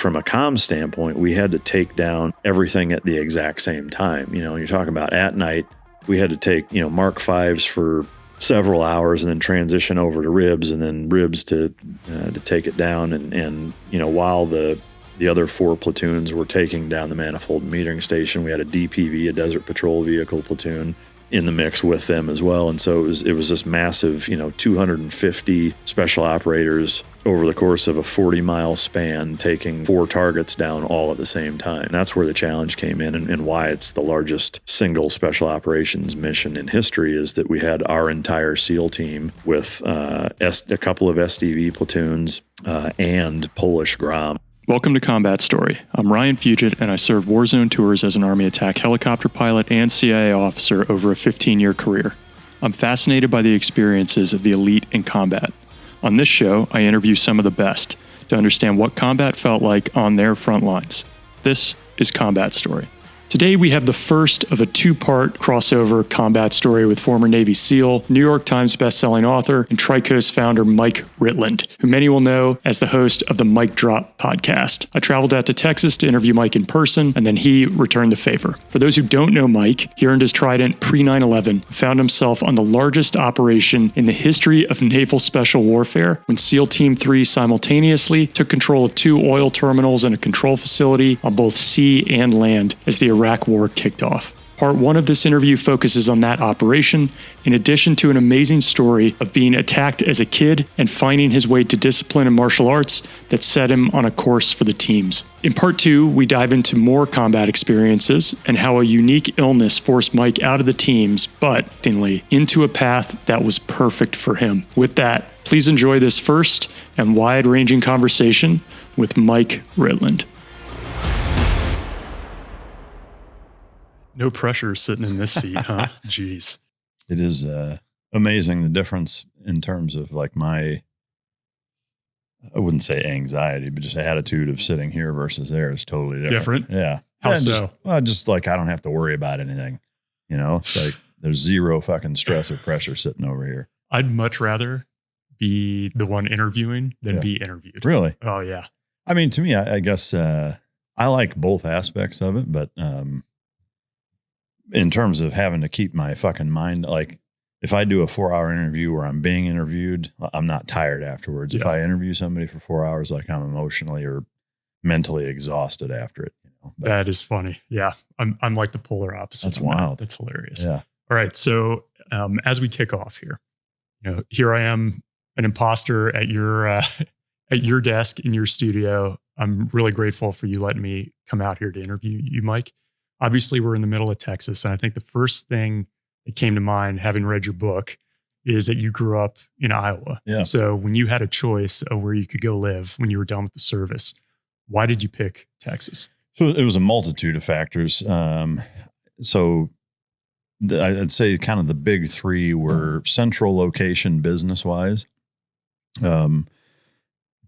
from a comm standpoint, we had to take down everything at the exact same time. You're talking about at night, we had to take, Mark 5s for several hours and then transition over to ribs and then ribs to take it down. And while the other 4 platoons were taking down the manifold metering station, we had a DPV, a Desert Patrol Vehicle platoon, in the mix with them as well. And so it was this massive, 250 special operators over the course of a 40-mile span, taking 4 targets down all at the same time. And that's where the challenge came in, and why it's the largest single special operations mission in history is that we had our entire SEAL team with a couple of SDV platoons and Polish Grom. Welcome to Combat Story. I'm Ryan Fugit, and I served Warzone tours as an Army attack helicopter pilot and CIA officer over a 15-year career. I'm fascinated by the experiences of the elite in combat. On this show, I interview some of the best to understand what combat felt like on their front lines. This is Combat Story. Today, we have the first of a 2-part crossover combat story with former Navy SEAL, New York Times bestselling author, and Trikos founder Mike Ritland, who many will know as the host of the Mike Drop podcast. I traveled out to Texas to interview Mike in person, and then he returned the favor. For those who don't know Mike, he earned his Trident pre-9/11, found himself on the largest operation in the history of Naval Special Warfare when SEAL Team 3 simultaneously took control of 2 oil terminals and a control facility on both sea and land as the Iraq War kicked off. Part 1 of this interview focuses on that operation, in addition to an amazing story of being attacked as a kid and finding his way to discipline and martial arts that set him on a course for the teams. In Part 2, we dive into more combat experiences and how a unique illness forced Mike out of the teams, but into a path that was perfect for him. With that, please enjoy this first and wide-ranging conversation with Mike Ritland. No pressure sitting in this seat, huh? Jeez. It is amazing the difference in terms of like I wouldn't say anxiety, but just attitude of sitting here versus there is totally different. Yeah. How so? Just like I don't have to worry about anything. It's like there's zero fucking stress or pressure sitting over here. I'd much rather be the one interviewing than be interviewed. Really? Oh, yeah. I mean, to me, I guess I like both aspects of it, but in terms of having to keep my fucking mind, like if I do a 4-hour interview where I'm being interviewed, I'm not tired afterwards. Yeah. If I interview somebody for 4 hours, like I'm emotionally or mentally exhausted after it. But that is funny. Yeah. I'm like the polar opposite. That's wild. That's hilarious. Yeah. All right. So as we kick off here, here I am, an imposter at your desk in your studio. I'm really grateful for you letting me come out here to interview you, Mike. Obviously, we're in the middle of Texas, and I think the first thing that came to mind, having read your book, is that you grew up in Iowa. Yeah. So when you had a choice of where you could go live when you were done with the service, why did you pick Texas? So it was a multitude of factors. I'd say kind of the big 3 were central location business-wise.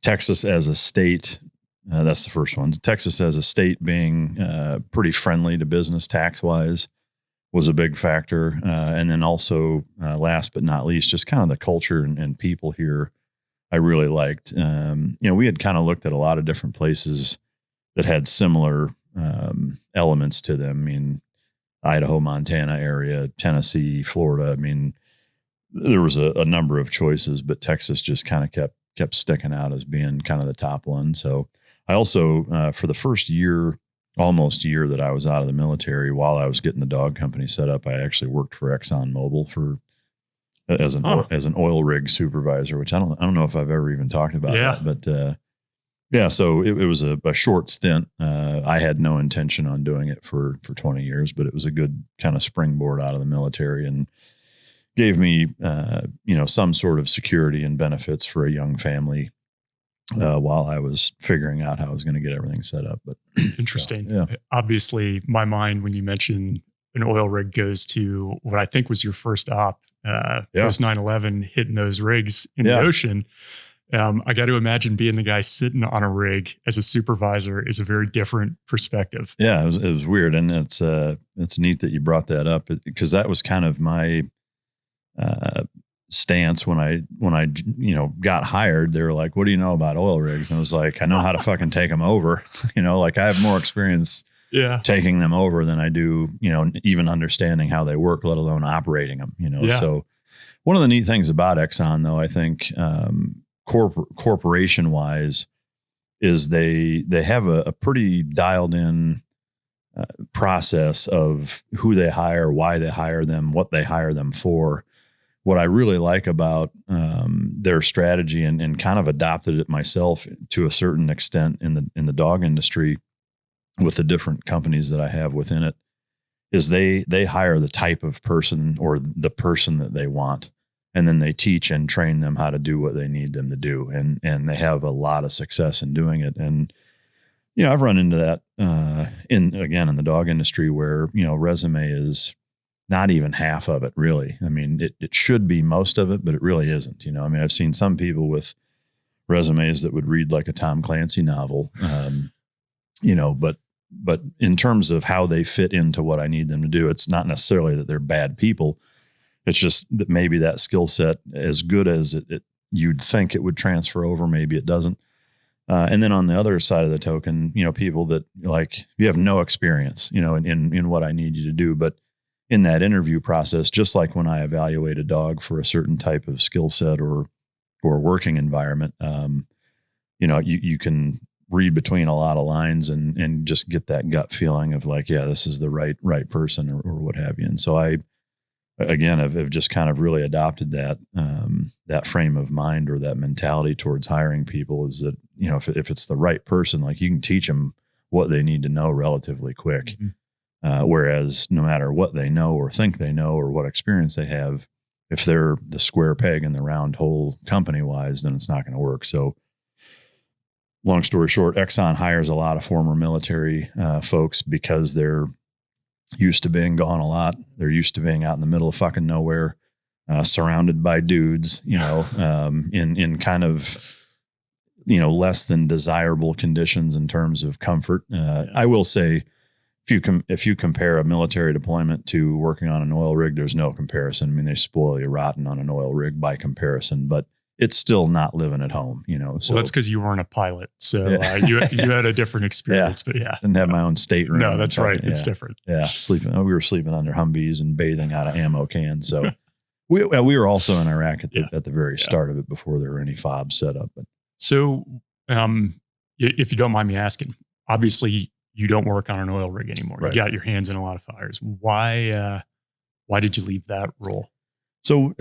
Texas as a state. That's the first one. Texas as a state being pretty friendly to business tax-wise was a big factor. And then also, last but not least, just kind of the culture and people here I really liked. We had kind of looked at a lot of different places that had similar elements to them. I mean, Idaho, Montana area, Tennessee, Florida. I mean, there was a number of choices, but Texas just kind of kept sticking out as being kind of the top one. So I also, for the first almost year that I was out of the military, while I was getting the dog company set up, I actually worked for ExxonMobil as an oil rig supervisor, which I don't know if I've ever even talked about that, but so it was a short stint. I had no intention on doing it for 20 years, but it was a good kind of springboard out of the military and gave me, some sort of security and benefits for a young family. While I was figuring out how I was going to get everything set up. But interesting. Yeah. Obviously, my mind, when you mentioned an oil rig, goes to what I think was your first op, post 9/11, hitting those rigs in the ocean. I got to imagine being the guy sitting on a rig as a supervisor is a very different perspective. Yeah, it was weird. And it's neat that you brought that up because that was kind of my stance when I got hired. They were like, "What do you know about oil rigs?" And I was like, "I know how to fucking take them over." Like I have more experience taking them over than I do, even understanding how they work, let alone operating them. So one of the neat things about Exxon, though, I think corporation wise, is they have a pretty dialed in process of who they hire, why they hire them, what they hire them for. What I really like about their strategy and kind of adopted it myself to a certain extent in the dog industry with the different companies that I have within it, is they hire the type of person or the person that they want. And then they teach and train them how to do what they need them to do. And they have a lot of success in doing it. And, I've run into that in the dog industry where, resume is not even half of it, really. I mean, it should be most of it, but it really isn't. I've seen some people with resumes that would read like a Tom Clancy novel, but in terms of how they fit into what I need them to do, it's not necessarily that they're bad people. It's just that maybe that skill set, as good as you'd think it would transfer over, maybe it doesn't. And then on the other side of the token, people that like, you have no experience, in what I need you to do. But in that interview process, just like when I evaluate a dog for a certain type of skill set or working environment, you can read between a lot of lines and just get that gut feeling of like, yeah, this is the right person or what have you. And so I've just kind of really adopted that frame of mind or that mentality towards hiring people, is that, if it's the right person, like you can teach them what they need to know relatively quick. Mm-hmm. Whereas no matter what they know or think they know or what experience they have, if they're the square peg in the round hole company wise, then it's not going to work. So long story short, Exxon hires a lot of former military folks because they're used to being gone a lot. They're used to being out in the middle of fucking nowhere, surrounded by dudes, in kind of, less than desirable conditions in terms of comfort. I will say, if you compare a military deployment to working on an oil rig, there's no comparison. I mean, they spoil you rotten on an oil rig by comparison, but it's still not living at home, So that's because you weren't a pilot, so you had a different experience. But didn't have my own stateroom. No, that's right. It's different. Yeah, we were sleeping under Humvees and bathing out of ammo cans. So we were also in Iraq at the very start of it before there were any FOBs set up. But so, if you don't mind me asking, obviously you don't work on an oil rig anymore. Right. You got your hands in a lot of fires. Why did you leave that role? So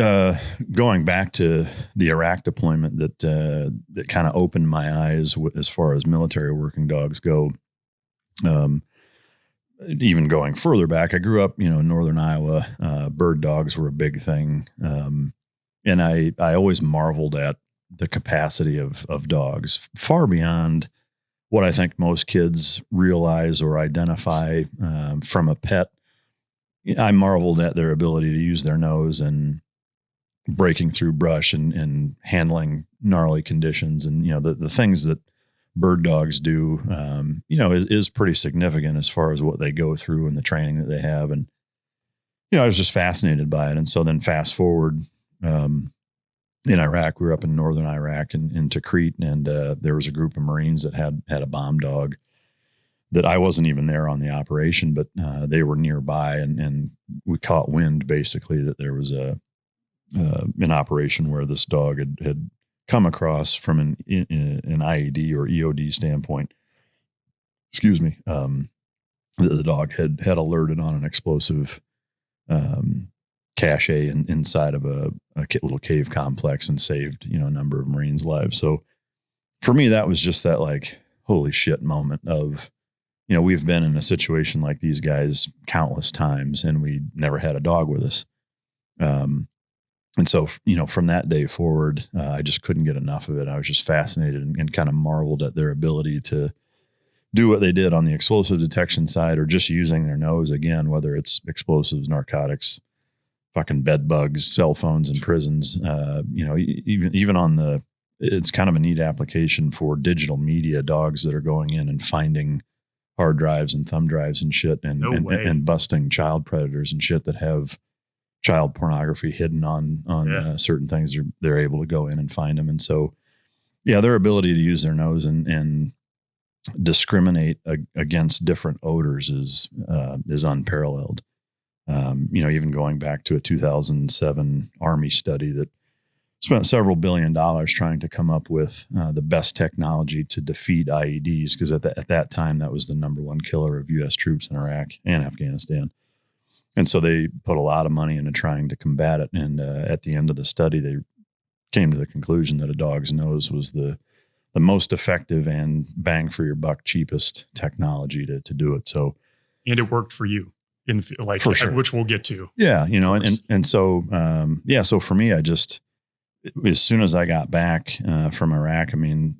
going back to the Iraq deployment that kind of opened my eyes as far as military working dogs go, even going further back, I grew up, in northern Iowa. Bird dogs were a big thing. And I always marveled at the capacity of dogs, far beyond what I think most kids realize or identify from a pet. I marveled at their ability to use their nose and breaking through brush and handling gnarly conditions. And, the things that bird dogs do, is pretty significant as far as what they go through and the training that they have. And, I was just fascinated by it. And so then fast forward in Iraq, we were up in northern Iraq and in Tikrit, and there was a group of Marines that had a bomb dog that I wasn't even there on the operation, but they were nearby, and we caught wind basically that there was an operation where this dog had come across from an IED or EOD standpoint. Excuse me. The dog had alerted on an explosive cache inside of a little cave complex and saved, a number of Marines' lives. So for me, that was just that like, holy shit moment of, we've been in a situation like these guys countless times and we never had a dog with us. And so, from that day forward, I just couldn't get enough of it. I was just fascinated and kind of marveled at their ability to do what they did on the explosive detection side, or just using their nose again, whether it's explosives, narcotics, fucking bed bugs, cell phones in prisons, even on it's kind of a neat application for digital media dogs that are going in and finding hard drives and thumb drives and shit and busting child predators and shit that have child pornography hidden on certain things, they're able to go in and find them. And so, yeah, their ability to use their nose and discriminate against different odors is unparalleled. Even going back to a 2007 Army study that spent several $1 billion trying to come up with the best technology to defeat IEDs, because at that time that was the number one killer of U.S. troops in Iraq and Afghanistan. And so they put a lot of money into trying to combat it. And at the end of the study, they came to the conclusion that a dog's nose was the most effective and bang for your buck, cheapest technology to do it. So, and it worked for you in the field, for sure. Which we'll get to. Yeah, and so so for me, I just, as soon as I got back from Iraq, I mean,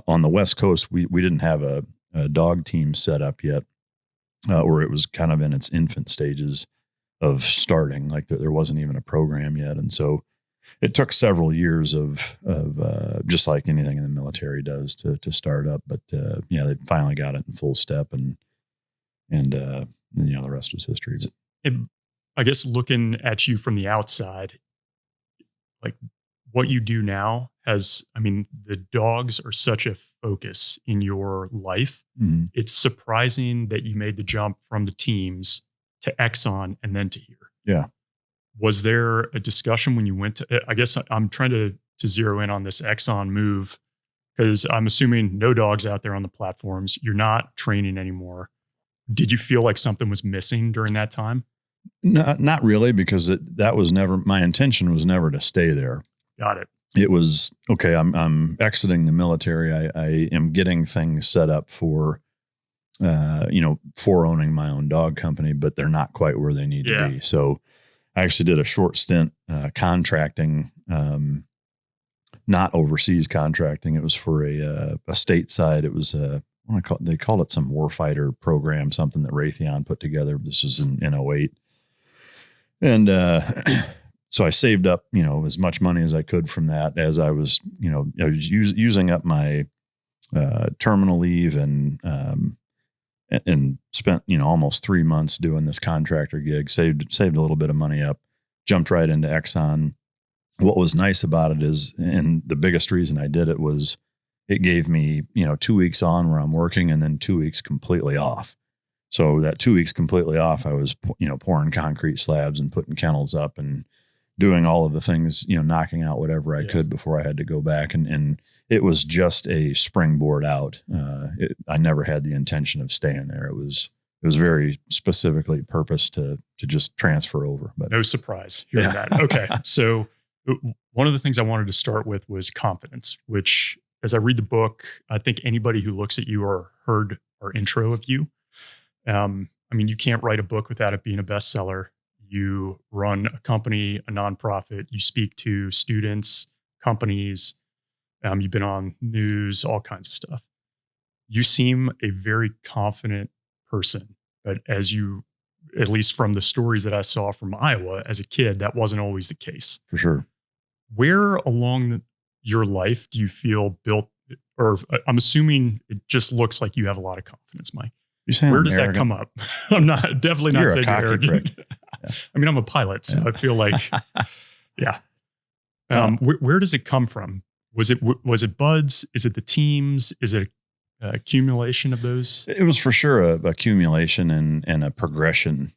on the West Coast, we didn't have a dog team set up yet, or it was kind of in its infant stages of starting. Like there wasn't even a program yet, and so it took several years of just like anything in the military does to start up. But they finally got it in full step, and the rest was history. I guess looking at you from the outside, like what you do now the dogs are such a focus in your life. Mm-hmm. It's surprising that you made the jump from the teams to Exxon and then to here. Yeah. Was there a discussion when you went to, I guess I'm trying to zero in on this Exxon move, because I'm assuming no dogs out there on the platforms. You're not training anymore. Did you feel like something was missing during that time? No, not really, because that was never, my intention was never to stay there. Got it. It was, okay, I'm exiting the military. I am getting things set up for owning my own dog company, but they're not quite where they need to be. So I actually did a short stint contracting, not overseas contracting. It was for a stateside. It was they called it some warfighter program, something that Raytheon put together. This was in 2008. And so I saved up, as much money as I could from that, as I was using up my terminal leave and spent, almost 3 months doing this contractor gig, saved a little bit of money up, jumped right into Exxon. What was nice about it is, and the biggest reason I did it was it gave me, 2 weeks on where I'm working and then 2 weeks completely off. So that 2 weeks completely off, I was, pouring concrete slabs and putting kennels up and doing all of the things, knocking out whatever I could before I had to go back. And it was just a springboard out. I never had the intention of staying there. It was very specifically purposed to just transfer over. But no surprise hearing that. Okay. So one of the things I wanted to start with was confidence, which, as I read the book, I think anybody who looks at you or heard our intro of you, you can't write a book without it being a bestseller. You run a company, a nonprofit. You speak to students, companies. You've been on news, all kinds of stuff. You seem a very confident person, but at least from the stories that I saw from Iowa as a kid, that wasn't always the case. For sure. Where along your life do you feel built, or I'm assuming it just looks like you have a lot of confidence, Mike. Where does that come up? I'm definitely not saying you're arrogant. Yeah. I'm a pilot, so I feel like, where does it come from? Was it buds? Is it the teams? Is it accumulation of those? It was for sure a accumulation and a progression.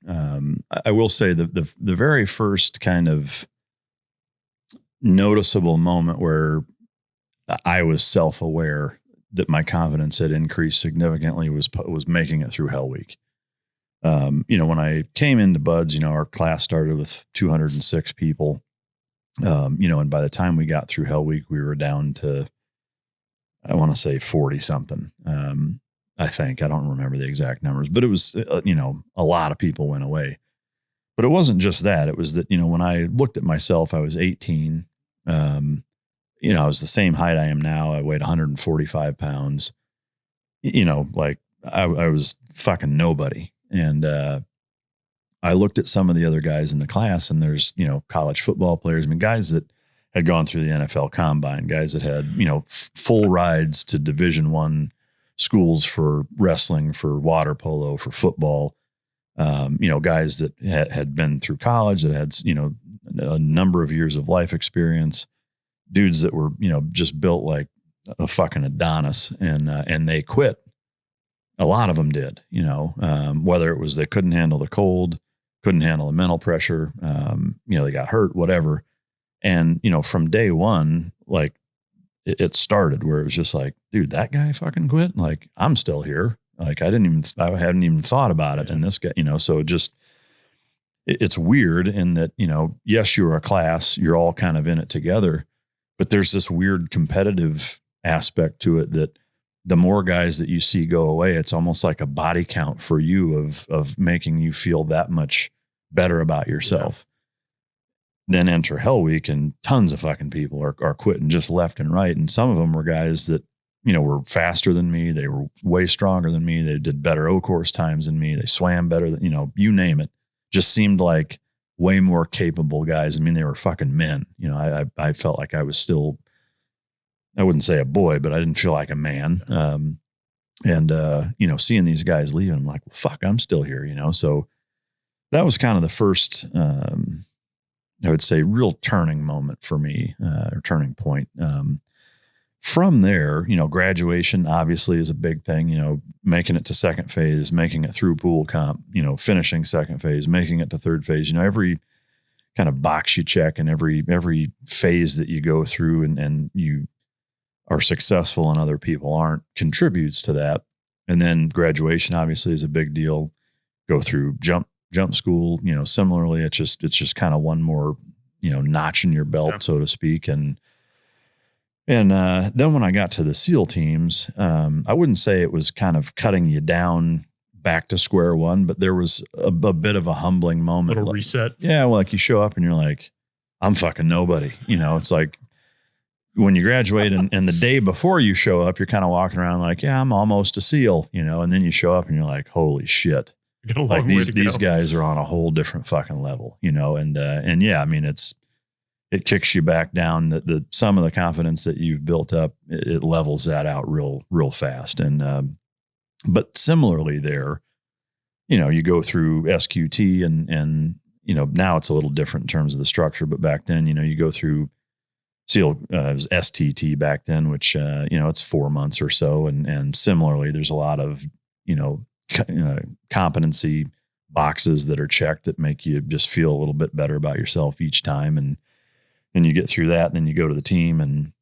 I will say the very first kind of noticeable moment where I was self-aware that my confidence had increased significantly was making it through Hell Week. When I came into Buds, our class started with 206 people. And by the time we got through Hell Week, we were down to, I want to say 40 something. I think, I don't remember the exact numbers, but it was, a lot of people went away. But it wasn't just that. It was that, when I looked at myself, I was 18. I was the same height I am now. I weighed 145 pounds. I was fucking nobody. And I looked at some of the other guys in the class, and there's, college football players. Guys that had gone through the NFL Combine, guys that had, full rides to Division I schools for wrestling, for water polo, for football. Guys that had been through college, that had, a number of years of life experience, dudes that were, just built like a fucking Adonis, and they quit. A lot of them did, whether it was they couldn't handle the cold, couldn't handle the mental pressure, they got hurt, whatever. And, from day one, like it started where it was just like, dude, that guy fucking quit. Like, I'm still here. Like, I hadn't even thought about it. And this guy, so just, it's weird in that, yes, you're a class, you're all kind of in it together, but there's this weird competitive aspect to it that the more guys that you see go away, it's almost like a body count for you of making you feel that much better about yourself. Then enter Hell Week, and tons of fucking people are quitting just left and right. And some of them were guys that, were faster than me. They were way stronger than me. They did better O-course times than me. They swam better than, you name it. Just seemed like way more capable guys. I mean, they were fucking men. I felt like I was still, I wouldn't say a boy, but I didn't feel like a man. Seeing these guys leaving, I'm like, well, fuck, I'm still here, So that was kind of the first, I would say, real turning moment for me, or turning point. From there, graduation obviously is a big thing, making it to second phase, making it through pool comp, finishing second phase, making it to third phase, every kind of box you check and every phase that you go through and you are successful and other people aren't contributes to that. And then graduation obviously is a big deal. Go through jump school, similarly, it's just kind of one more, notch in your belt, so to speak. And then when I got to the SEAL teams, I wouldn't say it was kind of cutting you down back to square one, but there was a bit of a humbling moment. Little reset. Yeah. Well, like you show up and you're like, I'm fucking nobody, it's like when you graduate and the day before you show up, you're kind of walking around like, yeah, I'm almost a SEAL, and then you show up and you're like, holy shit. Like these guys are on a whole different fucking level, and yeah, I mean, it kicks you back down the some of the confidence that you've built up, it levels that out real fast. And, but similarly there, you go through SQT and, now it's a little different in terms of the structure, but back then, you go through SEAL, it was STT back then, which, it's 4 months or so. And similarly, there's a lot of, competency boxes that are checked that make you just feel a little bit better about yourself each time. And then you get through that, and then you go to the team, and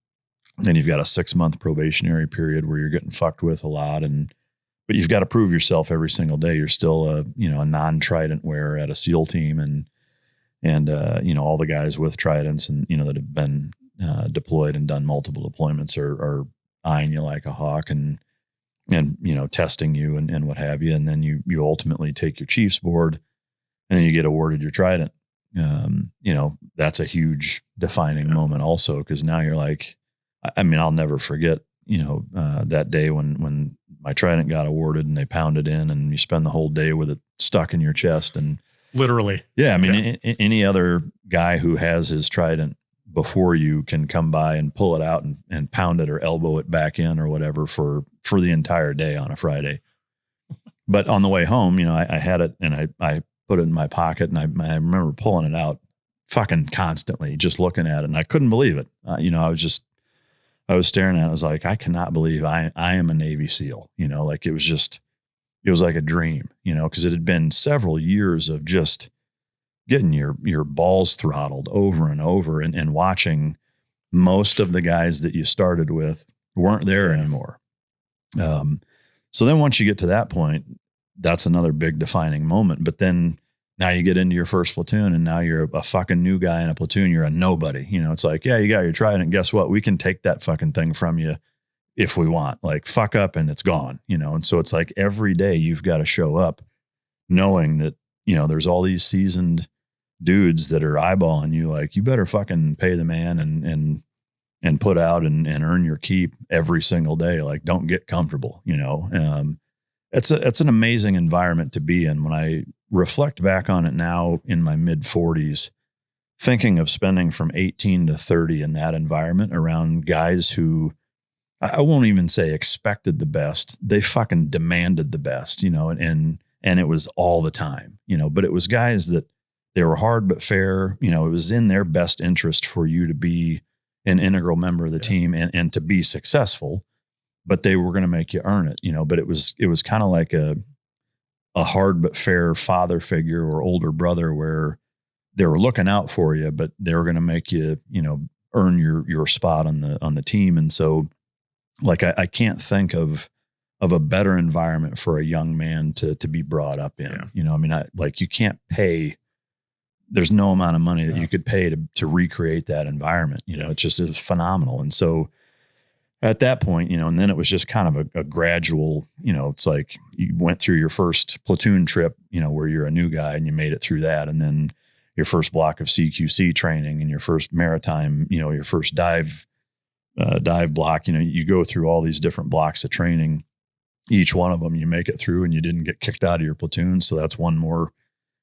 then you've got a 6-month probationary period where you're getting fucked with a lot. But you've got to prove yourself every single day. You're still a non-Trident wearer at a SEAL team, and all the guys with Tridents and, that have been deployed and done multiple deployments are eyeing you like a hawk and testing you and what have you. And then you ultimately take your Chiefs board, and then you get awarded your Trident. That's a huge defining moment also, because now you're like, I mean, I'll never forget, that day when my Trident got awarded and they pounded in, and you spend the whole day with it stuck in your chest. And literally, yeah, I mean, any other guy who has his Trident before you can come by and pull it out and pound it or elbow it back in or whatever for the entire day on a Friday. But on the way home, I had it and I put it in my pocket, and I remember pulling it out fucking constantly, just looking at it. And I couldn't believe it. I was staring at it. I was like, I cannot believe I am a Navy SEAL, like it was like a dream, cause it had been several years of just getting your balls throttled over and over and watching most of the guys that you started with weren't there anymore. So then once you get to that point, that's another big defining moment. But then now you get into your first platoon, and now you're a fucking new guy in a platoon. You're a nobody. It's like, yeah, you got your Trident. Guess what? We can take that fucking thing from you if we want. Like, fuck up and it's gone, And so it's like every day you've got to show up knowing that, there's all these seasoned dudes that are eyeballing you. Like, you better fucking pay the man and put out and earn your keep every single day. Like, don't get comfortable, It's an amazing environment to be in. When I reflect back on it now in my mid 40s, thinking of spending from 18 to 30 in that environment around guys who I won't even say expected the best. They fucking demanded the best, and and it was all the time, but it was guys that they were hard but fair. It was in their best interest for you to be an integral member of the team and to be successful, but they were going to make you earn it, but it was kind of like a hard but fair father figure or older brother where they were looking out for you, but they were going to make you, earn your spot on the team. And so like, I can't think of a better environment for a young man to be brought up in, you can't pay, there's no amount of money that you could pay to recreate that environment. It was phenomenal. And so at that point, and then it was just kind of a gradual, it's like you went through your first platoon trip, where you're a new guy and you made it through that. And then your first block of CQC training and your first maritime, your first dive block, you go through all these different blocks of training. Each one of them you make it through and you didn't get kicked out of your platoon. So that's one more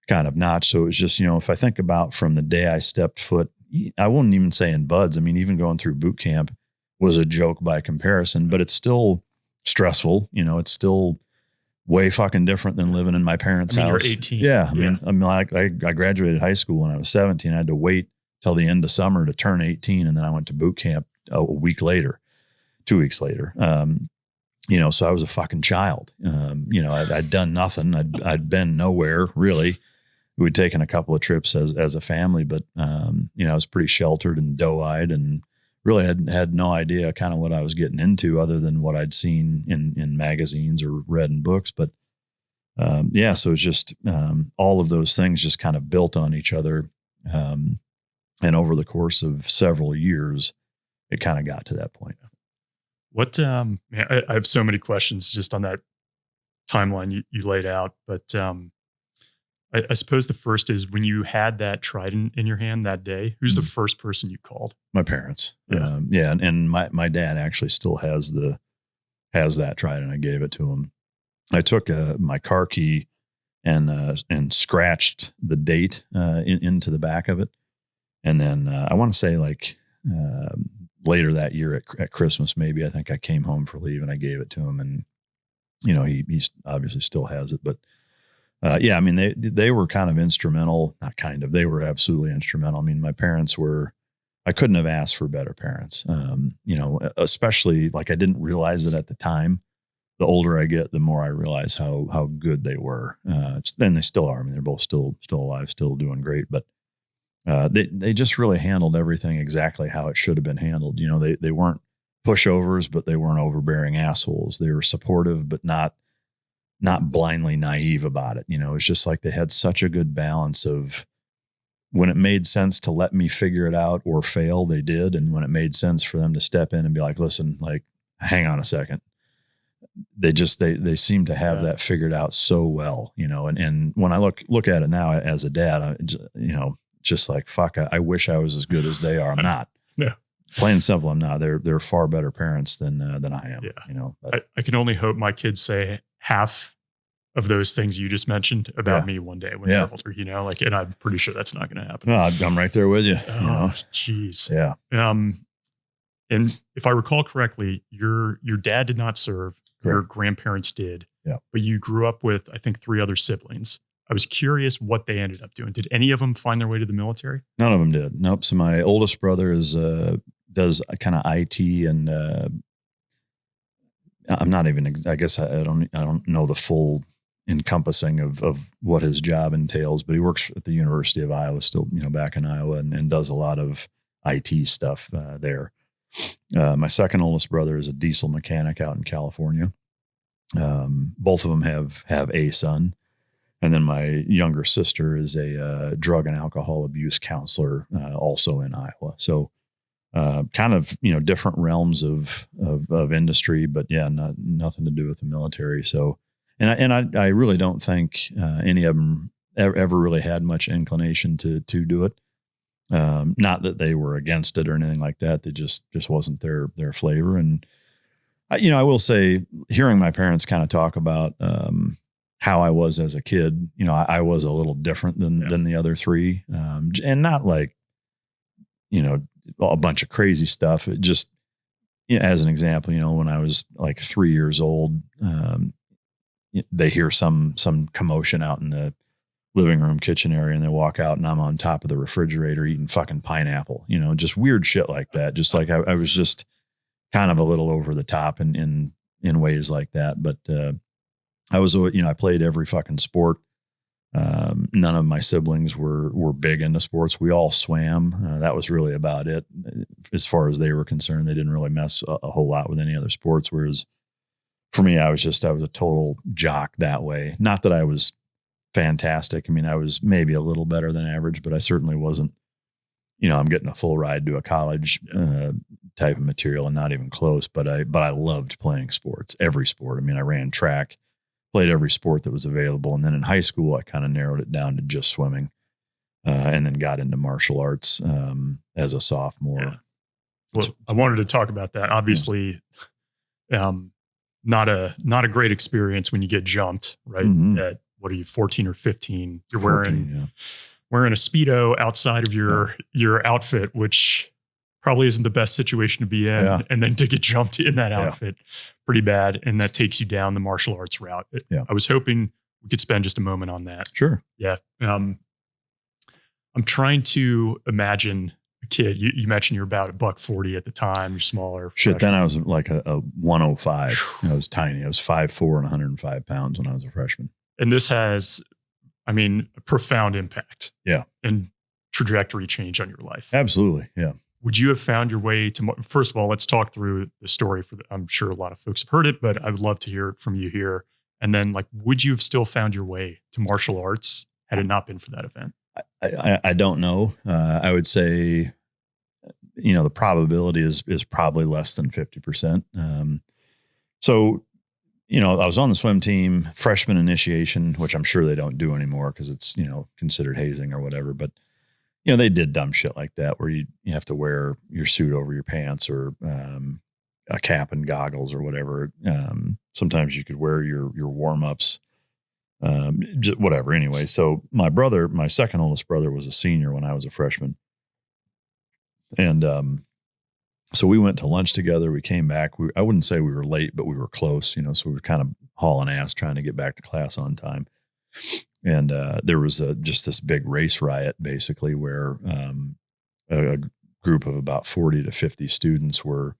kind of notch. So it was just, if I think about from the day I stepped foot, I wouldn't even say in buds. I mean, even going through boot camp was a joke by comparison, but it's still stressful. It's still way fucking different than living in my parents' house. You're 18. Yeah. I mean, like I graduated high school when I was 17. I had to wait till the end of summer to turn 18. And then I went to boot camp a week later, 2 weeks later. So I was a fucking child. I'd done nothing. I'd been nowhere really. We'd taken a couple of trips as a family, but, I was pretty sheltered and doe-eyed and really had no idea kind of what I was getting into other than what I'd seen in magazines or read in books. But, so it's just, all of those things just kind of built on each other. And over the course of several years, it kind of got to that point. What, I have so many questions just on that timeline you laid out, but, I suppose the first is when you had that Trident in your hand that day, who's the first person you called? My parents. Yeah. And my dad actually still has that Trident. I gave it to him. I took my car key and scratched the date into the back of it. And then I want to say later that year at Christmas, maybe, I think I came home for leave and I gave it to him, and he obviously still has it. But I mean, they were kind of instrumental, not kind of, they were absolutely instrumental. I mean, my parents I couldn't have asked for better parents. Especially like I didn't realize it at the time. The older I get, the more I realize how good they were. Then they still are. I mean, they're both still alive, still doing great, but they just really handled everything exactly how it should have been handled. They weren't pushovers, but they weren't overbearing assholes. They were supportive, but not blindly naive about it. It's just like they had such a good balance of when it made sense to let me figure it out or fail, they did. And when it made sense for them to step in and be like, listen, like, hang on a second. They seem to have that figured out so well, and when I look at it now as a dad, just like, fuck, I wish I was as good as they are. I'm not. Yeah. Plain and simple, I'm not. They're far better parents than I am. Yeah. But I can only hope my kids say half of those things you just mentioned about me one day when they're older, and I'm pretty sure that's not going to happen. No, I'm right there with you. Oh, jeez. Yeah. And if I recall correctly, your dad did not serve. Correct. Your grandparents did. Yeah. But you grew up with, I think, 3 other siblings. I was curious what they ended up doing. Did any of them find their way to the military? None of them did. Nope. So my oldest brother does kind of IT, and I'm not even, I guess I don't know the full encompassing of what his job entails, but he works at the University of Iowa still, back in Iowa, and does a lot of IT stuff there. My second oldest brother is a diesel mechanic out in California. Both of them have a son. And then my younger sister is a drug and alcohol abuse counselor, also in Iowa. So kind of, different realms of industry, but nothing to do with the military. So, and I really don't think any of them ever really had much inclination to do it. Not that they were against it or anything like that. They just wasn't their flavor. And I will say, hearing my parents kind of talk about how I was as a kid, I was a little different than the other 3, and not like, a bunch of crazy stuff. It just, as an example, when I was like 3 years old, they hear some commotion out in the living room, kitchen area, and they walk out and I'm on top of the refrigerator eating fucking pineapple, just weird shit like that. Just like I was just kind of a little over the top in ways like that. But, I was, I played every fucking sport. None of my siblings were big into sports. We all swam. That was really about it. As far as they were concerned, they didn't really mess a whole lot with any other sports. Whereas for me, I was a total jock that way. Not that I was fantastic. I mean, I was maybe a little better than average, but I certainly wasn't, I'm getting a full ride to a college type of material and not even close, but I loved playing sports, every sport. I mean, I ran track, played every sport that was available. And then in high school, I kind of narrowed it down to just swimming, and then got into martial arts as a sophomore. Yeah. Well, I wanted to talk about that. Obviously, not a great experience when you get jumped, right? Mm-hmm. At, what are you, 14 or 15? You're 14, wearing a Speedo outside of your outfit, which probably isn't the best situation to be in. Yeah. And then to get jumped in that outfit, pretty bad. And that takes you down the martial arts route. I was hoping we could spend just a moment on that. Sure. Yeah. I'm trying to imagine a kid. You mentioned you're about $140 at the time. You're smaller. Shit. freshman. Then I was like a 105. I was tiny. I was 5'4" and 105 pounds when I was a freshman. And this has, a profound impact. Yeah. And trajectory change on your life. Absolutely. Yeah. Would you have found your way to, first of all, let's talk through the story I'm sure a lot of folks have heard it, but I would love to hear it from you here. And then would you have still found your way to martial arts had it not been for that event? I don't know. I would say, the probability is probably less than 50%. So, I was on the swim team, freshman initiation, which I'm sure they don't do anymore because it's, considered hazing or whatever. But, they did dumb shit like that where you have to wear your suit over your pants or a cap and goggles or whatever. Sometimes you could wear your warm-ups, just whatever. Anyway, so my second oldest brother was a senior when I was a freshman. And so we went to lunch together. We came back. I wouldn't say we were late, but we were close, so we were kind of hauling ass trying to get back to class on time. And there was just this big race riot, basically, where a group of about 40 to 50 students were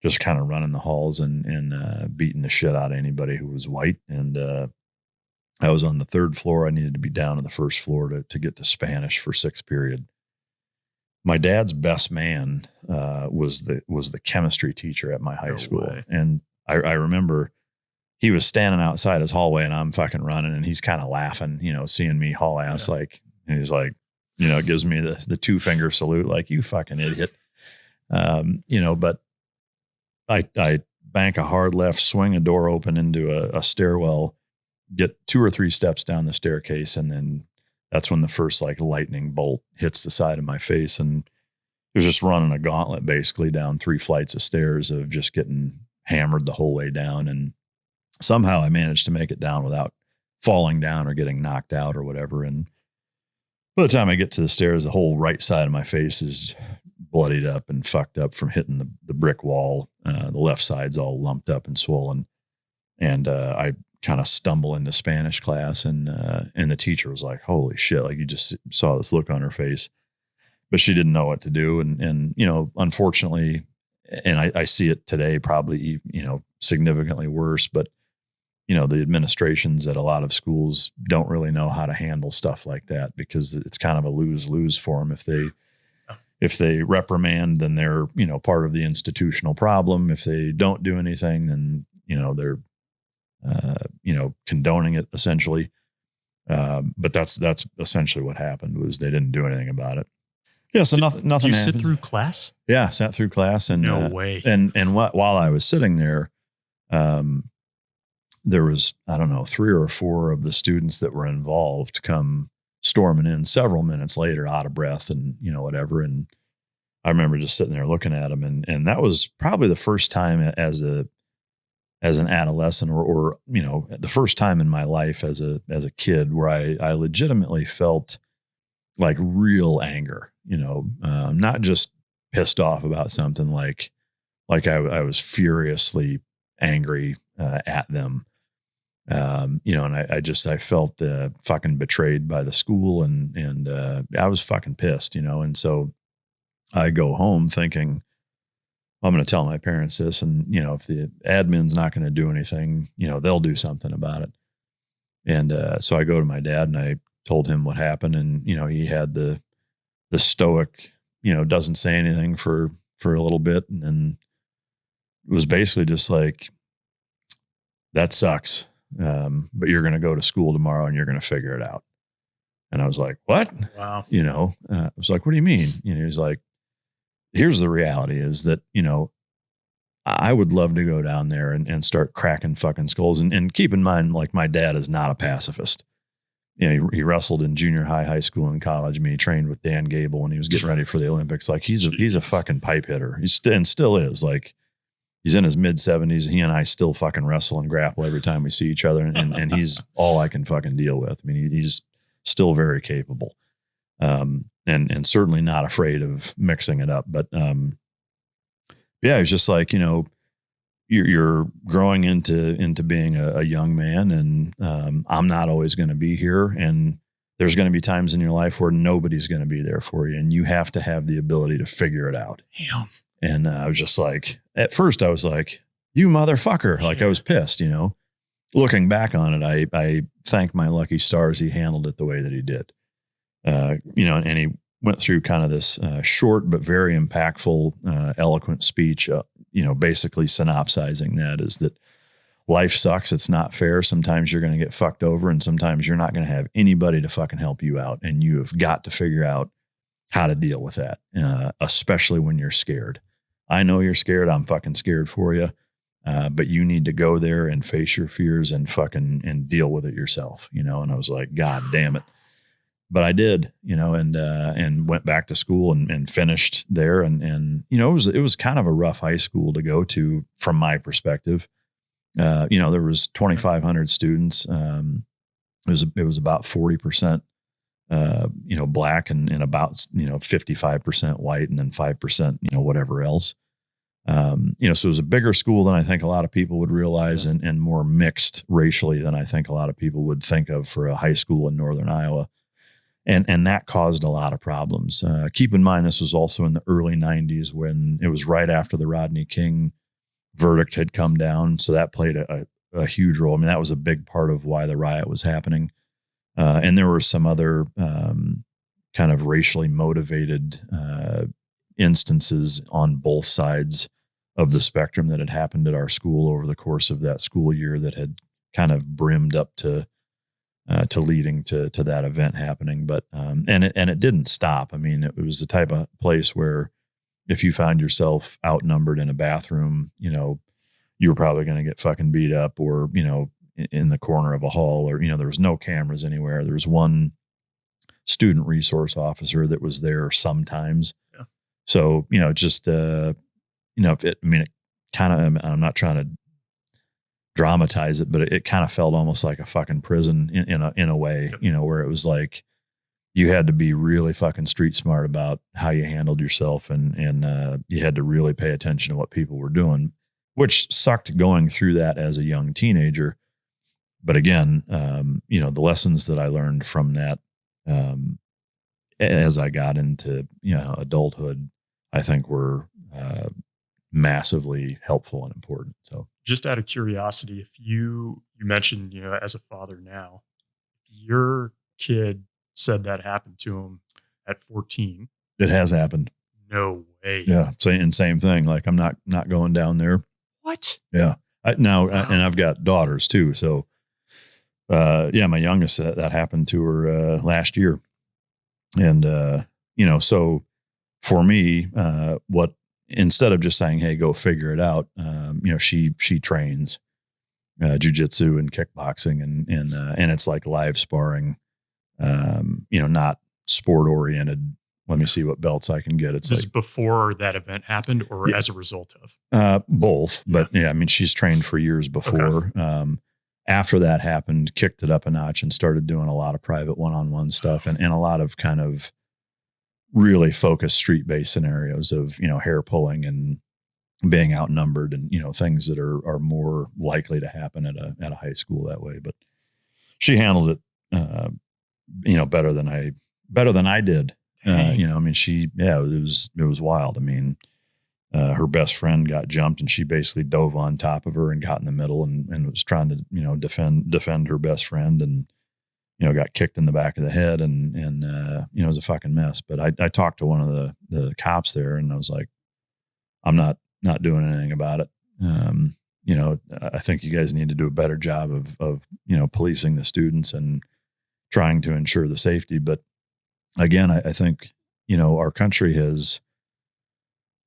just kind of running the halls and beating the shit out of anybody who was white. And I was on the third floor. I needed to be down on the first floor to get to Spanish for sixth period. My dad's best man was the chemistry teacher at my high school. Way. And I remember he was standing outside his hallway and I'm fucking running and he's kind of laughing, seeing me haul ass, and he's like, gives me the 2-finger salute, like, you fucking idiot. But I bank a hard left, swing a door open into a stairwell, get 2 or 3 steps down the staircase. And then that's when the first lightning bolt hits the side of my face. And it was just running a gauntlet basically down 3 flights of stairs of just getting hammered the whole way down. And somehow I managed to make it down without falling down or getting knocked out or whatever. And by the time I get to the stairs, the whole right side of my face is bloodied up and fucked up from hitting the brick wall. The left side's all lumped up and swollen. And I kind of stumble into Spanish class and the teacher was like, holy shit, you just saw this look on her face, but she didn't know what to do. And unfortunately, and I see it today, probably, significantly worse, but the administrations at a lot of schools don't really know how to handle stuff like that because it's kind of a lose-lose for them. If they reprimand, then they're, part of the institutional problem. If they don't do anything, then, they're, condoning it essentially. But that's essentially what happened was they didn't do anything about it. Yeah. So nothing Did you happened. sit through class? Yeah. Sat through class and No way. And while I was sitting there, there was, 3 or 4 of the students that were involved come storming in several minutes later, out of breath and, whatever. And I remember just sitting there looking at them. And that was probably the first time as an adolescent or the first time in my life as a kid where I legitimately felt like real anger, not just pissed off about something like I was furiously angry at them. And I felt fucking betrayed by the school, and I was fucking pissed, and so I go home thinking, I'm going to tell my parents this, and if the admin's not going to do anything, they'll do something about it. And so I go to my dad and I told him what happened, and he had the stoic, doesn't say anything for a little bit, and then it was basically just like, that sucks, but you're going to go to school tomorrow and you're going to figure it out. And I was like, what? Wow. I was like, what do you mean? He was like, here's the reality is that, I would love to go down there and start cracking fucking skulls. And keep in mind, like, my dad is not a pacifist. He wrestled in junior high school, and college. I mean, he trained with Dan Gable when he was getting ready for the Olympics. Like, he's a fucking pipe hitter. And still is. Like, he's in his mid-70s. He and I still fucking wrestle and grapple every time we see each other. And he's all I can fucking deal with. I mean, he's still very capable. And certainly not afraid of mixing it up. But it's just like, you're growing into being a young man, and I'm not always going to be here. And there's going to be times in your life where nobody's going to be there for you, and you have to have the ability to figure it out. Damn. And I was just like, at first I was like, you motherfucker. Like, I was pissed, Looking back on it, I thank my lucky stars he handled it the way that he did. And he went through kind of this short but very impactful, eloquent speech, basically synopsizing that is that life sucks. It's not fair. Sometimes you're going to get fucked over, and sometimes you're not going to have anybody to fucking help you out. And you have got to figure out how to deal with that, especially when you're scared. I know you're scared. I'm fucking scared for you. But you need to go there and face your fears and deal with it yourself, And I was like, God damn it. But I did, and went back to school and finished there. And it was kind of a rough high school to go to from my perspective. There was 2,500 students. It was about 40%, black and about, 55% white, and then 5%, whatever else. So it was a bigger school than I think a lot of people would realize, and more mixed racially than I think a lot of people would think of for a high school in Northern Iowa. And that caused a lot of problems. Keep in mind, this was also in the early 90s, when it was right after the Rodney King verdict had come down. So that played a huge role. I mean, that was a big part of why the riot was happening. And there were some other kind of racially motivated instances on both sides of the spectrum that had happened at our school over the course of that school year that had kind of brimmed up to leading to that event happening. But, and it didn't stop. I mean, it was the type of place where if you found yourself outnumbered in a bathroom, you were probably going to get fucking beat up, or, in the corner of a hall, or, there was no cameras anywhere. There was one student resource officer that was there sometimes. Yeah. So, it kind of, I'm not trying to dramatize it, but it kind of felt almost like a fucking prison in a way, where it was like you had to be really fucking street smart about how you handled yourself, and you had to really pay attention to what people were doing, which sucked going through that as a young teenager. But again, the lessons that I learned from that, as I got into, adulthood, I think were massively helpful and important. So just out of curiosity, if you mentioned, as a father now, your kid said that happened to him at 14. It has happened. No way. Yeah. Same thing. Like, I'm not going down there. What? Yeah. And I've got daughters too. So, my youngest, that happened to her, last year. And, so for me, instead of just saying, hey, go figure it out, she trains jujitsu and kickboxing, and it's like live sparring, not sport oriented. Let me see what belts I can get. It's this like before that event happened, or as a result of both. But she's trained for years before. Okay. After that happened, kicked it up a notch and started doing a lot of private one-on-one stuff, and a lot of kind of really focused street-based scenarios of, hair pulling and being outnumbered and, things that are more likely to happen at a high school that way. But she handled it, better than I did. Dang. It was wild. I mean, her best friend got jumped and she basically dove on top of her and got in the middle and was trying to, defend her best friend and, got kicked in the back of the head and it was a fucking mess. But I talked to one of the cops there and I was like, I'm not doing anything about it. I think you guys need to do a better job of policing the students and trying to ensure the safety. But again, I think, our country has